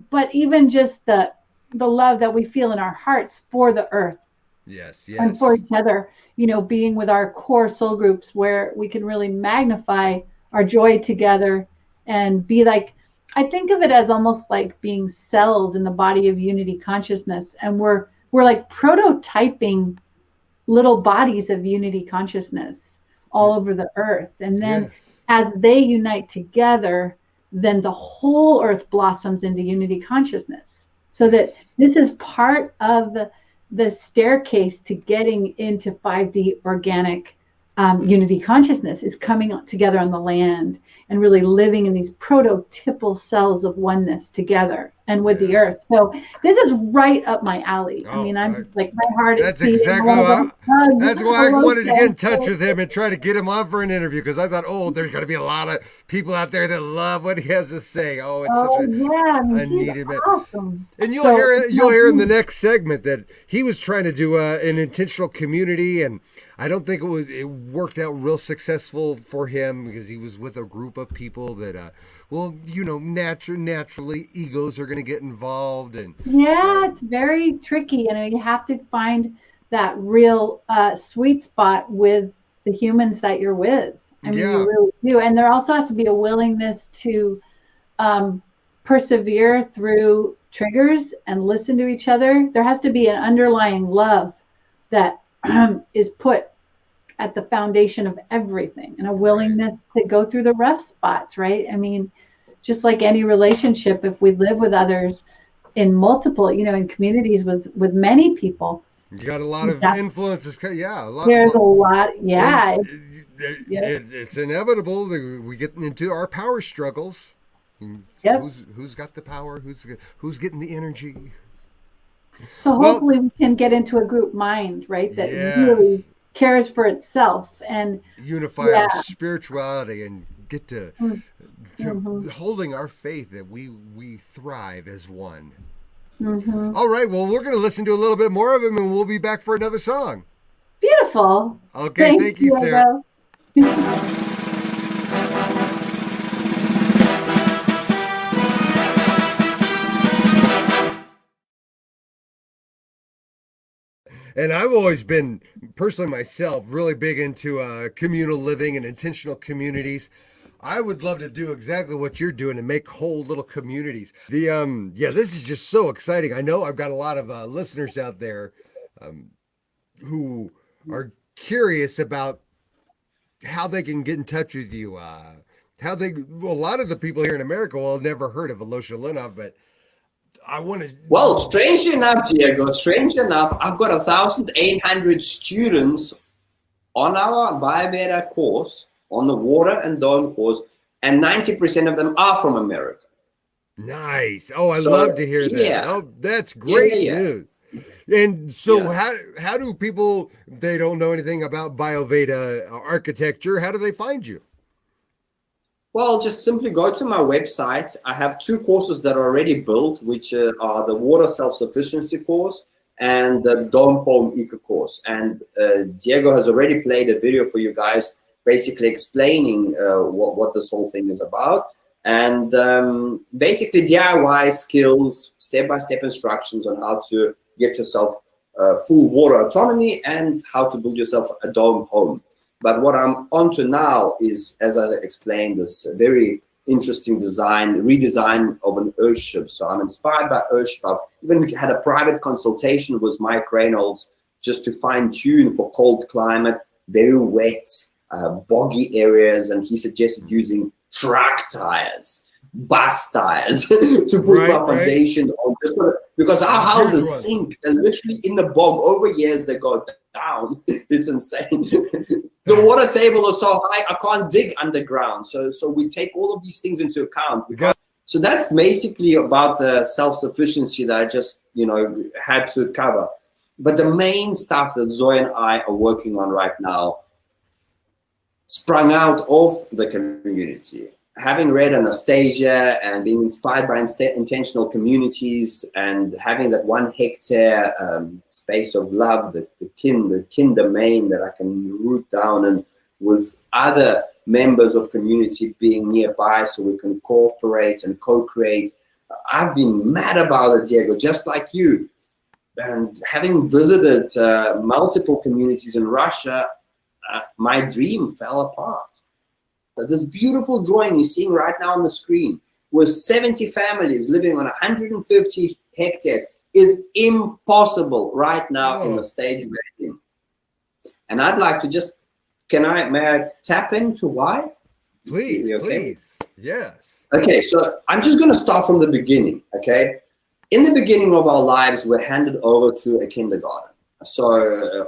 but even just the love that we feel in our hearts for the earth. Yes. And for each other, being with our core soul groups where we can really magnify our joy together and be like, I think of it as almost like being cells in the body of unity consciousness. And we're like prototyping little bodies of unity consciousness all over the earth. And then as they unite together, then the whole earth blossoms into unity consciousness. So that this is part of the staircase to getting into 5D organic unity consciousness, is coming together on the land and really living in these prototypal cells of oneness together and with the earth. So this is right up my alley. I mean, I'm like, my heart that's is beating. exactly that's why I wanted to get in touch with him and try to get him on for an interview, because I thought, there's going to be a lot of people out there that love what he has to say. It's such a needed man. Awesome. And you'll hear in the next segment that he was trying to do an intentional community, and I don't think it worked out real successful for him, because he was with a group of people that, naturally egos are going to get involved, and it's very tricky. You have to find that real sweet spot with the humans that you're with. I mean, you really do. And there also has to be a willingness to persevere through triggers and listen to each other. There has to be an underlying love that is put at the foundation of everything, and a willingness to go through the rough spots, right? I mean, just like any relationship, if we live with others in multiple, in communities with many people, you got a lot of influences. There's a lot. It's inevitable that we get into our power struggles. Who's got the power? Who's getting the energy? So hopefully we can get into a group mind, right? That really cares for itself and unify our spirituality and get to holding our faith that we thrive as one. All right, well, we're going to listen to a little bit more of him, and we'll be back for another song. Beautiful. Okay, thank you, Sarah. And I've always been, personally myself, really big into communal living and intentional communities. I would love to do exactly what you're doing and make whole little communities. This is just so exciting. I know I've got a lot of listeners out there who are curious about how they can get in touch with you. A lot of the people here in America will have never heard of Alosha Lynov, but I want to. Well, strangely enough, Diego, I've got 1,800 students on our Bio-Veda course, on the water and dome course, and 90% of them are from America. Nice. Oh, I love to hear that. Yeah. Oh, that's great news. And so how do people, they don't know anything about Bio-Veda architecture, how do they find you? Well, just simply go to my website. I have 2 courses that are already built, which are the water self-sufficiency course and the Dome Home Eco course. And Diego has already played a video for you guys, basically explaining what this whole thing is about. And basically DIY skills, step-by-step instructions on how to get yourself full water autonomy and how to build yourself a dome home. But what I'm onto now is, as I explained, this very interesting redesign of an earthship. So I'm inspired by earthship. Even had a private consultation with Mike Reynolds just to fine tune for cold climate, very wet, boggy areas. And he suggested using truck tires, bus tires to put my foundation on. Because our houses sink. They're literally in the bog. Over years, they go down. It's insane. The water table is so high, I can't dig underground. So we take all of these things into account. So that's basically about the self-sufficiency that I just, had to cover. But the main stuff that Zoe and I are working on right now sprung out of the community. Having read Anastasia and being inspired by intentional communities and having that 1 hectare space of love, the kin domain that I can root down, and with other members of community being nearby so we can cooperate and co-create. I've been mad about it, Diego, just like you. And having visited multiple communities in Russia, my dream fell apart. This beautiful drawing you're seeing right now on the screen with 70 families living on 150 hectares is impossible right now in the stage we're in. And I'd like to just, may I tap into why? Please, please. Yes. Okay, so I'm just going to start from the beginning, okay? In the beginning of our lives, we're handed over to a kindergarten.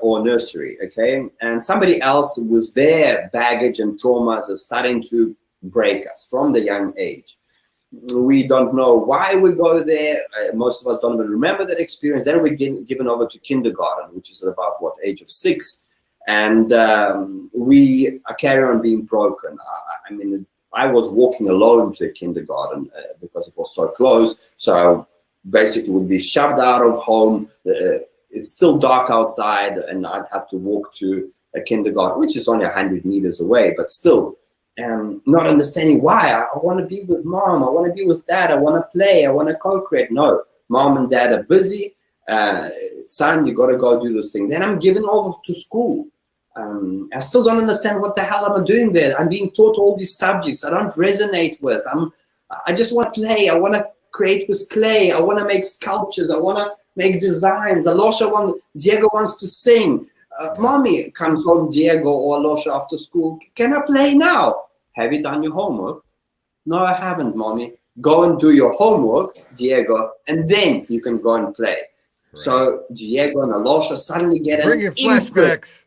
Or nursery, okay? And somebody else with their baggage and traumas is starting to break us from the young age. We don't know why we go there. Most of us don't even remember that experience. Then we get given over to kindergarten, which is about age of 6. And we carry on being broken. I was walking alone to a kindergarten because it was so close. So I basically would be shoved out of home. It's still dark outside, and I'd have to walk to a kindergarten, which is only 100 meters away, but still, not understanding why. I want to be with mom. I want to be with dad. I want to play. I want to co-create. No, mom and dad are busy. Son, you got to go do this thing. Then I'm given over to school. I still don't understand what the hell am I doing there. I'm being taught all these subjects I don't resonate with. I just want to play. I want to create with clay. I want to make sculptures. I want to make designs. Diego wants to sing. Mommy comes home, Diego or Alosha after school. Can I play now? Have you done your homework? No, I haven't, Mommy. Go and do your homework, Diego, and then you can go and play. Right. So Diego and Alosha suddenly get an flashbacks.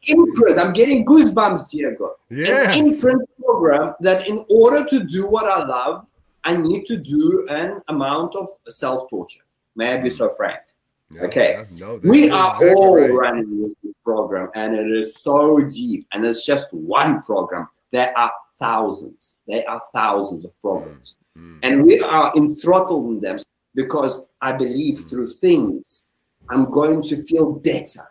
Imprint. I'm getting goosebumps, Diego. Yes. An imprint program that in order to do what I love, I need to do an amount of self-torture. May I be so frank? Yeah, okay. No, we are exactly all running with this program, and it is so deep. And it's just one program. There are thousands. There are thousands of programs. And we are enthrottled in them because I believe through things, I'm going to feel better.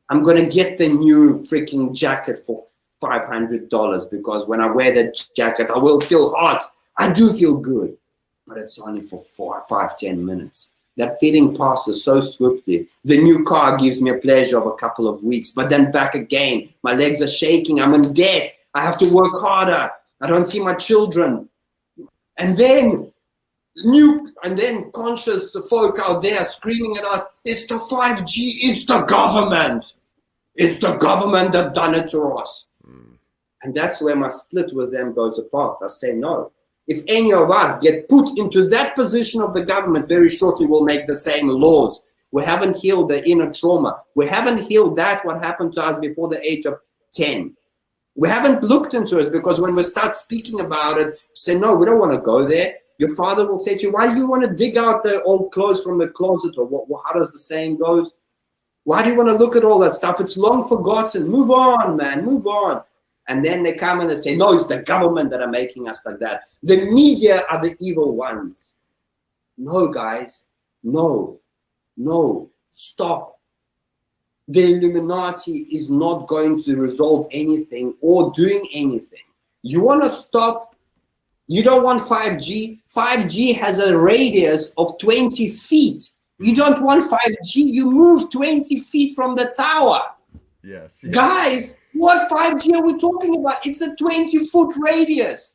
I'm going to get the new freaking jacket for $500 because when I wear that jacket, I will feel hot. I do feel good, but it's only for 4, 5, 10 minutes. That feeling passes so swiftly. The new car gives me a pleasure of a couple of weeks, but then back again. My legs are shaking. I'm in debt. I have to work harder. I don't see my children. And then conscious folk out there screaming at us, it's the 5G, it's the government. It's the government that done it to us. And that's where my split with them goes apart. I say no. If any of us get put into that position of the government, very shortly we'll make the same laws. We haven't healed the inner trauma. We haven't healed what happened to us before the age of 10. We haven't looked into it because when we start speaking about it, say, no, we don't want to go there. Your father will say to you, why do you want to dig out the old clothes from the closet? Or how does the saying goes? Why do you want to look at all that stuff? It's long forgotten. Move on, man, move on. And then they come and they say, no, it's the government that are making us like that. The media are the evil ones. No, guys, no, stop. The Illuminati is not going to resolve anything or doing anything. You want to stop? You don't want 5G? 5G has a radius of 20 feet. You don't want 5G? You move 20 feet from the tower. Yes. Guys, what 5G are we talking about? It's a 20-foot radius.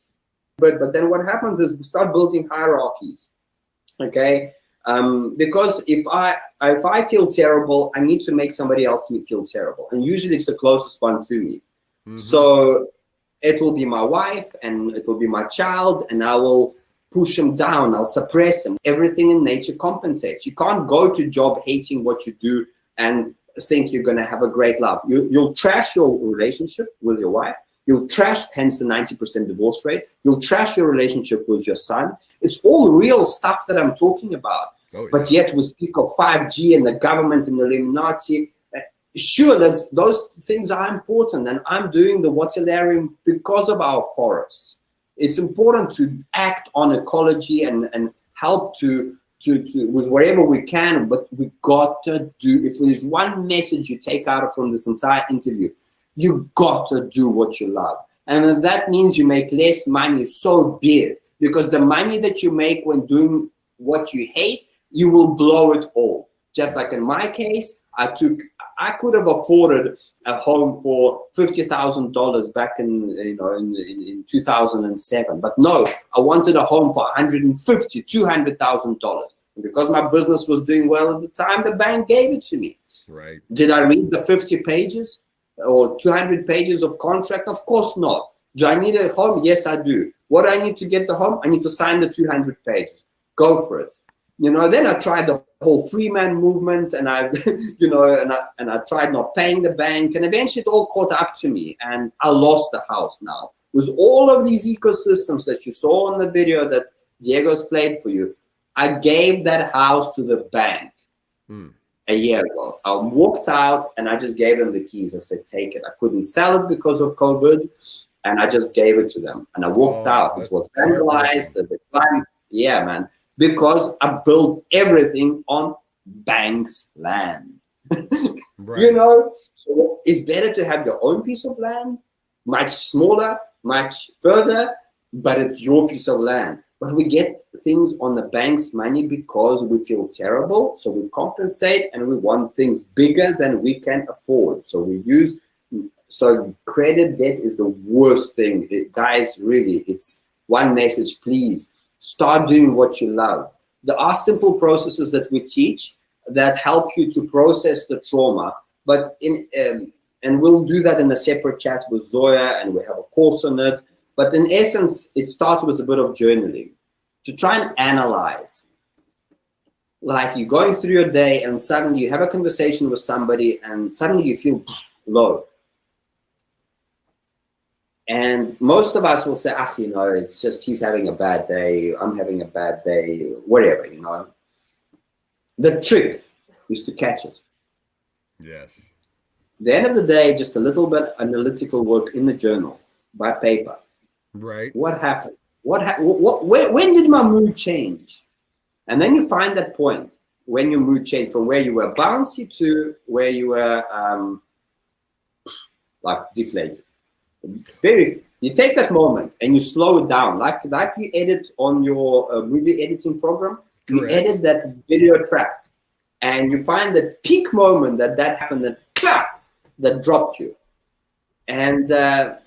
But then what happens is we start building hierarchies, okay? Because if I feel terrible, I need to make somebody else feel terrible. And usually it's the closest one to me. Mm-hmm. So it will be my wife and it will be my child, and I will push them down. I'll suppress them. Everything in nature compensates. You can't go to job hating what you do and think you're going to have a great life. You'll trash your relationship with your wife. You'll trash, hence the 90% divorce rate. You'll trash your relationship with your son. It's all real stuff that I'm talking about. Oh, yeah. But yet we speak of 5G and the government and the Illuminati. Sure, those things are important, and I'm doing the Waterlarium because of our forests. It's important to act on ecology and help to with wherever we can, but we got to do, if there's one message you take out from this entire interview, you got to do what you love. And if that means you make less money, so be it. Because the money that you make when doing what you hate, you will blow it all. Just like in my case, I could have afforded a home for $50,000 back in 2007, but no, I wanted a home for $150,000, $200,000. And because my business was doing well at the time, the bank gave it to me. Right? Did I read the 50 pages or 200 pages of contract? Of course not. Do I need a home? Yes, I do. What do I need to get the home? I need to sign the 200 pages. Go for it. Then I tried the whole free man movement, and I tried not paying the bank, and eventually it all caught up to me, and I lost the house now. With all of these ecosystems that you saw in the video that Diego's played for you, I gave that house to the bank a year ago. I walked out and I just gave them the keys. I said, take it. I couldn't sell it because of COVID, and I just gave it to them. And I walked out. It was vandalized. Yeah, man. Because I built everything on bank's land. Right. So it's better to have your own piece of land, much smaller, much further, but it's your piece of land. But we get things on the bank's money because we feel terrible, so we compensate and we want things bigger than we can afford. So so credit debt is the worst thing. Guys, really, it's one message, please. Start doing what you love. There are simple processes that we teach that help you to process the trauma, but and we'll do that in a separate chat with Zoya, and we have a course on it. But in essence, it starts with a bit of journaling to try and analyze. Like you're going through your day and suddenly you have a conversation with somebody and suddenly you feel low. And most of us will say, it's just he's having a bad day, I'm having a bad day, whatever, The trick is to catch it. Yes. At the end of the day, just a little bit analytical work in the journal by paper. Right. What happened? When did my mood change? And then you find that point when your mood changed from where you were bouncy to where you were deflated. You take that moment and you slow it down, like you edit on your movie editing program. You Correct. Edit that video track, and you find the peak moment that happened, that dropped you, and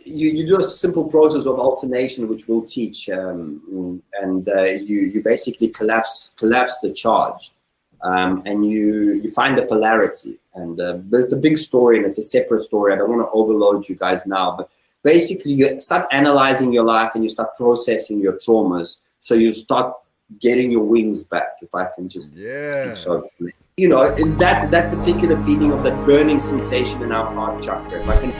you do a simple process of alternation, which we'll teach, and you basically collapse the charge, and you find the polarity, and there's a big story, and it's a separate story. I don't want to overload you guys now, but basically you start analyzing your life and you start processing your traumas, so you start getting your wings back, if I can just speak so. It's that particular feeling of that burning sensation in our heart chakra. If I can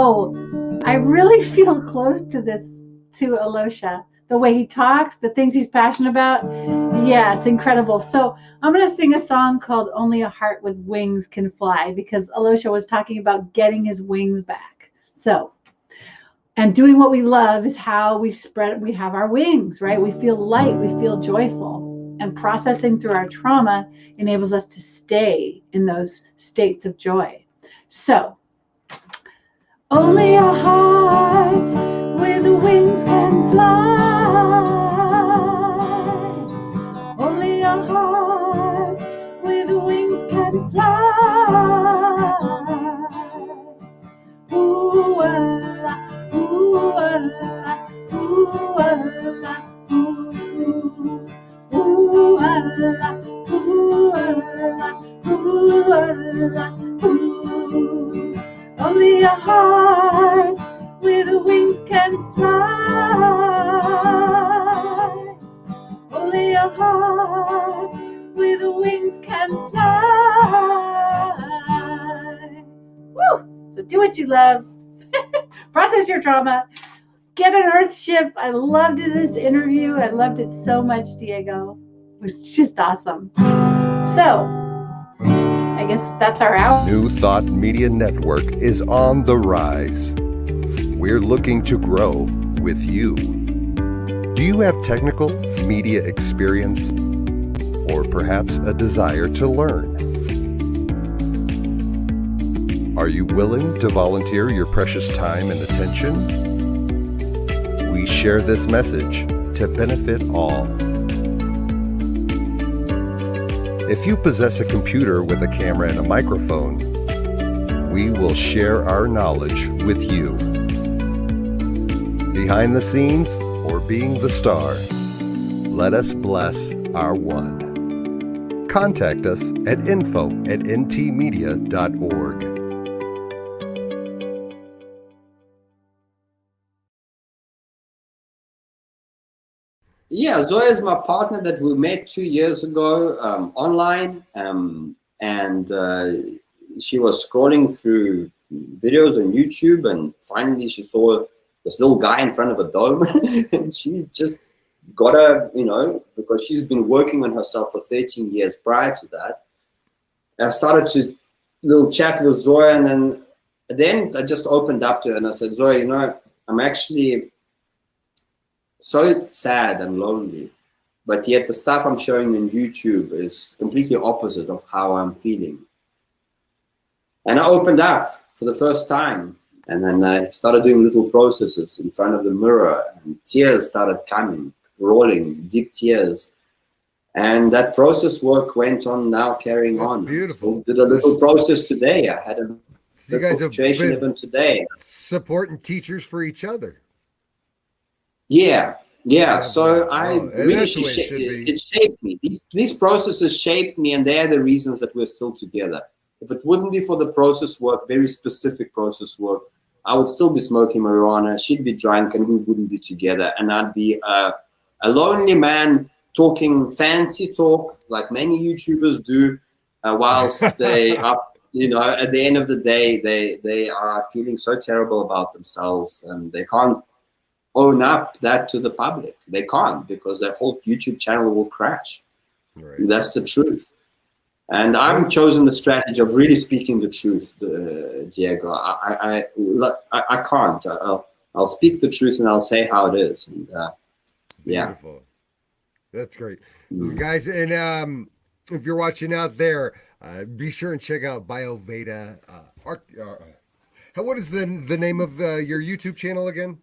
Oh, I really feel close to Alosha. The way he talks, the things he's passionate about. Yeah, it's incredible. So I'm going to sing a song called Only a Heart with Wings Can Fly, because Alosha was talking about getting his wings back. So, and doing what we love is how we have our wings, right? We feel light, we feel joyful. And processing through our trauma enables us to stay in those states of joy. So, only a heart with wings can fly. Only a heart with wings can fly. Ooh, la, ooh, la, ooh, la, ooh. Ooh, la, ooh, la, ooh, la, ooh. Only a heart with wings can fly. Only a heart with wings can fly. Woo! So do what you love. Process your trauma. Get an Earthship. I loved this interview. I loved it so much, Diego. It was just awesome. So, I guess that's our hour. New Thought Media Network is on the rise. We're looking to grow with you. Do you have technical media experience or perhaps a desire to learn? Are you willing to volunteer your precious time and attention? We share this message to benefit all. If you possess a computer with a camera and a microphone, we will share our knowledge with you. Behind the scenes or being the star, let us bless our one. Contact us at info@ntmedia.org. Yeah, Zoya is my partner that we met 2 years ago online, and she was scrolling through videos on YouTube, and finally she saw this little guy in front of a dome, and she just got because she's been working on herself for 13 years prior to that. I started to little chat with Zoya, and then I just opened up to her and I said, Zoya, I'm actually so sad and lonely, but yet the stuff I'm showing on YouTube is completely opposite of how I'm feeling. And I opened up for the first time, and then I started doing little processes in front of the mirror, and tears started coming, rolling, deep tears. And that process work went on, now carrying on. Beautiful. Did a little process today. I had a So you guys have situation been even today. supporting teachers for each other. Yeah. So and really, that's the way it should be. it shaped me. These processes shaped me, and they're the reasons that we're still together. If it wouldn't be for the process work, very specific process work, I would still be smoking marijuana. She'd be drunk, and we wouldn't be together. And I'd be a lonely man talking fancy talk like many YouTubers do, whilst they are, at the end of the day, they are feeling so terrible about themselves, and they can't own up that to the public. They can't, because their whole YouTube channel will crash. Right. That's the truth. And I've chosen the strategy of really speaking the truth, Diego. I can't. I'll speak the truth, and I'll say how it is. And yeah. Beautiful. That's great. Guys, and if you're watching out there, be sure and check out Bio-Veda. What is the name of your YouTube channel again?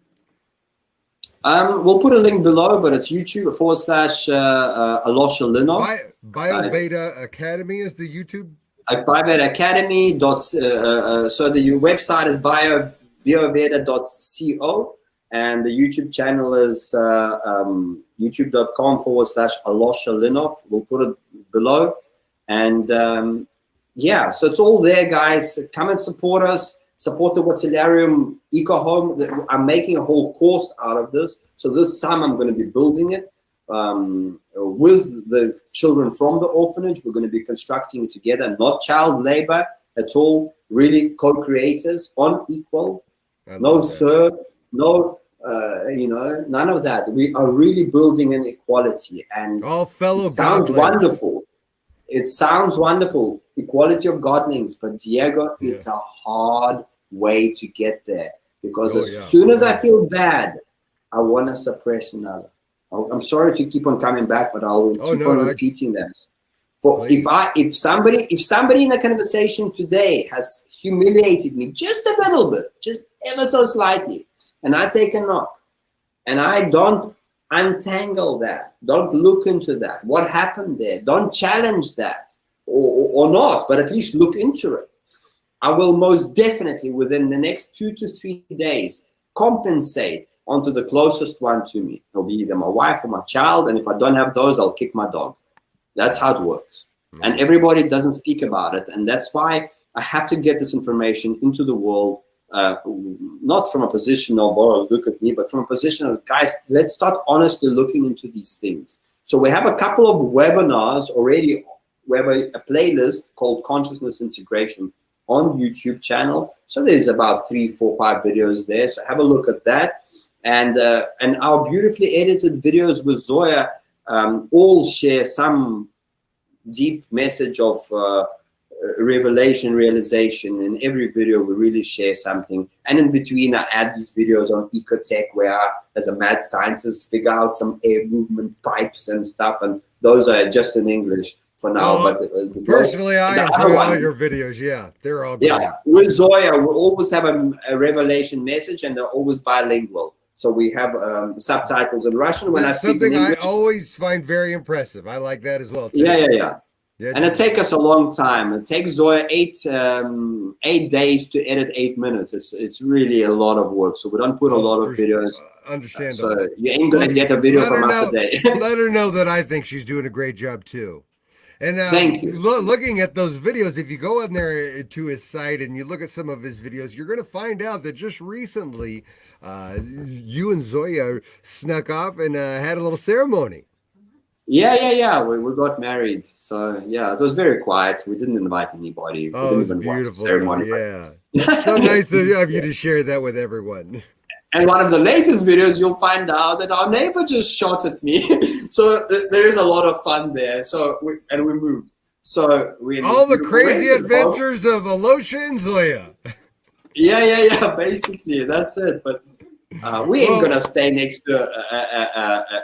We'll put a link below, but it's YouTube /Alosha Lynov. Bio-Veda Academy is the YouTube? Bio-Veda Academy. So the website is bioveda.co, and the YouTube channel is youtube.com/Alosha Lynov. We'll put it below. And so it's all there, guys. Come and support us. Support the Watilarium Eco Home. I'm making a whole course out of this. So this summer I'm going to be building it with the children from the orphanage. We're going to be constructing it together, not child labor at all, really co-creators on equal. No sir, no, none of that. We are really building an equality, and All fellow it sounds godlings. wonderful. It sounds wonderful, equality of godlings, but Diego, it's a hard way to get there, because as soon as I feel bad, I want to suppress another. I'm sorry to keep on coming back, but I'll keep on repeating that. For if somebody in a conversation today has humiliated me just a little bit, just ever so slightly, and I take a knock, and I don't untangle that, don't look into that, what happened there, don't challenge that, or not, but at least look into it, I will most definitely within the next 2 to 3 days compensate onto the closest one to me. It'll be either my wife or my child, and if I don't have those, I'll kick my dog. That's how it works. And everybody doesn't speak about it, and that's why I have to get this information into the world, not from a position of, oh, look at me, but from a position of, guys, let's start honestly looking into these things. So we have a couple of webinars already. We have a playlist called Consciousness Integration on YouTube channel. So there's about 3, 4, 5 videos there. So have a look at that. And our beautifully edited videos with Zoya all share some deep message of revelation, realization. In every video, we really share something. And in between, I add these videos on ecotech, where I, as a mad scientist, figure out some air movement pipes and stuff. And those are just in English for now. But personally, I enjoy all your videos. Yeah, they're all great. Yeah, with Zoya, we always have a revelation message, and they're always bilingual. So we have subtitles in Russian. When That's I speak something in English, I always find very impressive. I like that as well, too. Yeah. And it takes us a long time. It takes Zoya 8 days to edit 8 minutes. It's really a lot of work. So we don't put a lot of videos. Understandable. So you ain't gonna get a video from us a day. Let her know that I think she's doing a great job too. And thank you. Looking at those videos, if you go in there to his site and you look at some of his videos, you're going to find out that just recently you and Zoya snuck off and had a little ceremony. Yeah. We got married. So yeah, it was very quiet. We didn't invite anybody. We didn't even watch the ceremony. Yeah. So nice of you to share that with everyone. And one of the latest videos, you'll find out that our neighbor just shot at me. So there is a lot of fun there. So we moved. So all the crazy adventures of Alosha and Zoya. Yeah. Basically, that's it. But we ain't gonna stay next to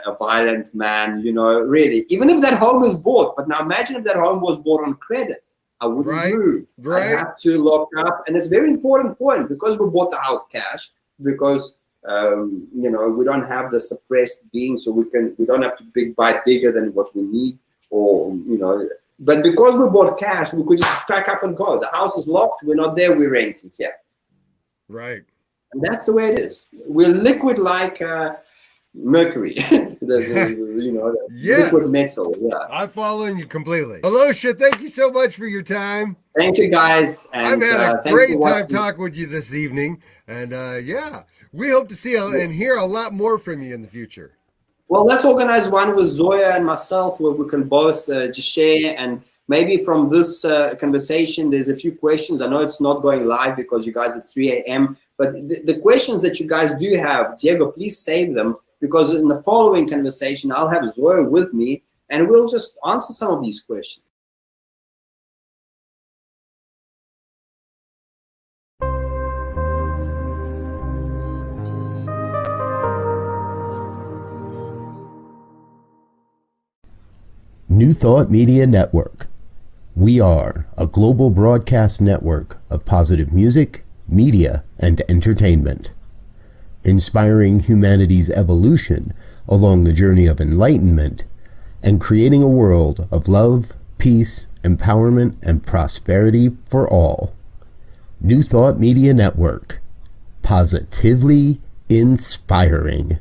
a violent man, really. Even if that home is bought. But now imagine if that home was bought on credit. I wouldn't move. I have to lock up. And it's a very important point, because we bought the house cash, because we don't have the suppressed being, so we don't have to buy bigger than what we need, but because we bought cash, we could just pack up and go. The house is locked, we're not there, we're renting. Right. And that's the way it is. We're liquid like mercury, the liquid metal. Yeah, I'm following you completely. Alosha, thank you so much for your time. Thank you, guys. And, I've had a great time talking with you this evening, and we hope to see and hear a lot more from you in the future. Well, let's organize one with Zoya and myself, where we can both just share, and maybe from this conversation, there's a few questions. I know it's not going live because you guys at 3 a.m., but the questions that you guys do have, Diego, please save them, because in the following conversation, I'll have Zoya with me, and we'll just answer some of these questions. New Thought Media Network. We are a global broadcast network of positive music, media, and entertainment, inspiring humanity's evolution along the journey of enlightenment and creating a world of love, peace, empowerment, and prosperity for all. New Thought Media Network. Positively inspiring.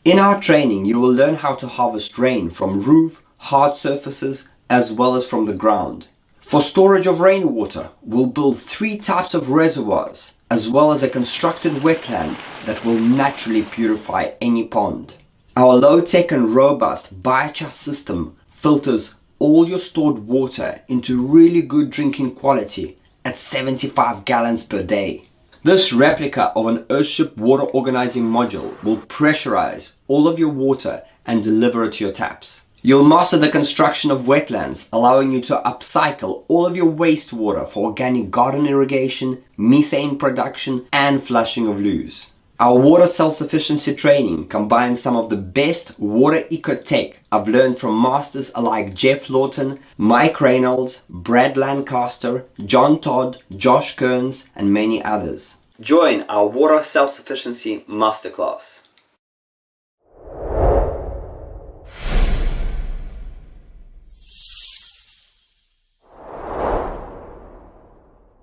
In our training, you will learn how to harvest rain from roof, hard surfaces, as well as from the ground. For storage of rainwater, we'll build 3 types of reservoirs, as well as a constructed wetland that will naturally purify any pond. Our low-tech and robust biochar system filters all your stored water into really good drinking quality at 75 gallons per day. This replica of an Earthship water organizing module will pressurize all of your water and deliver it to your taps. You'll master the construction of wetlands, allowing you to upcycle all of your wastewater for organic garden irrigation, methane production, and flushing of loos. Our water self-sufficiency training combines some of the best water eco-tech I've learned from masters like Jeff Lawton, Mike Reynolds, Brad Lancaster, John Todd, Josh Kearns, and many others. Join our water self-sufficiency masterclass.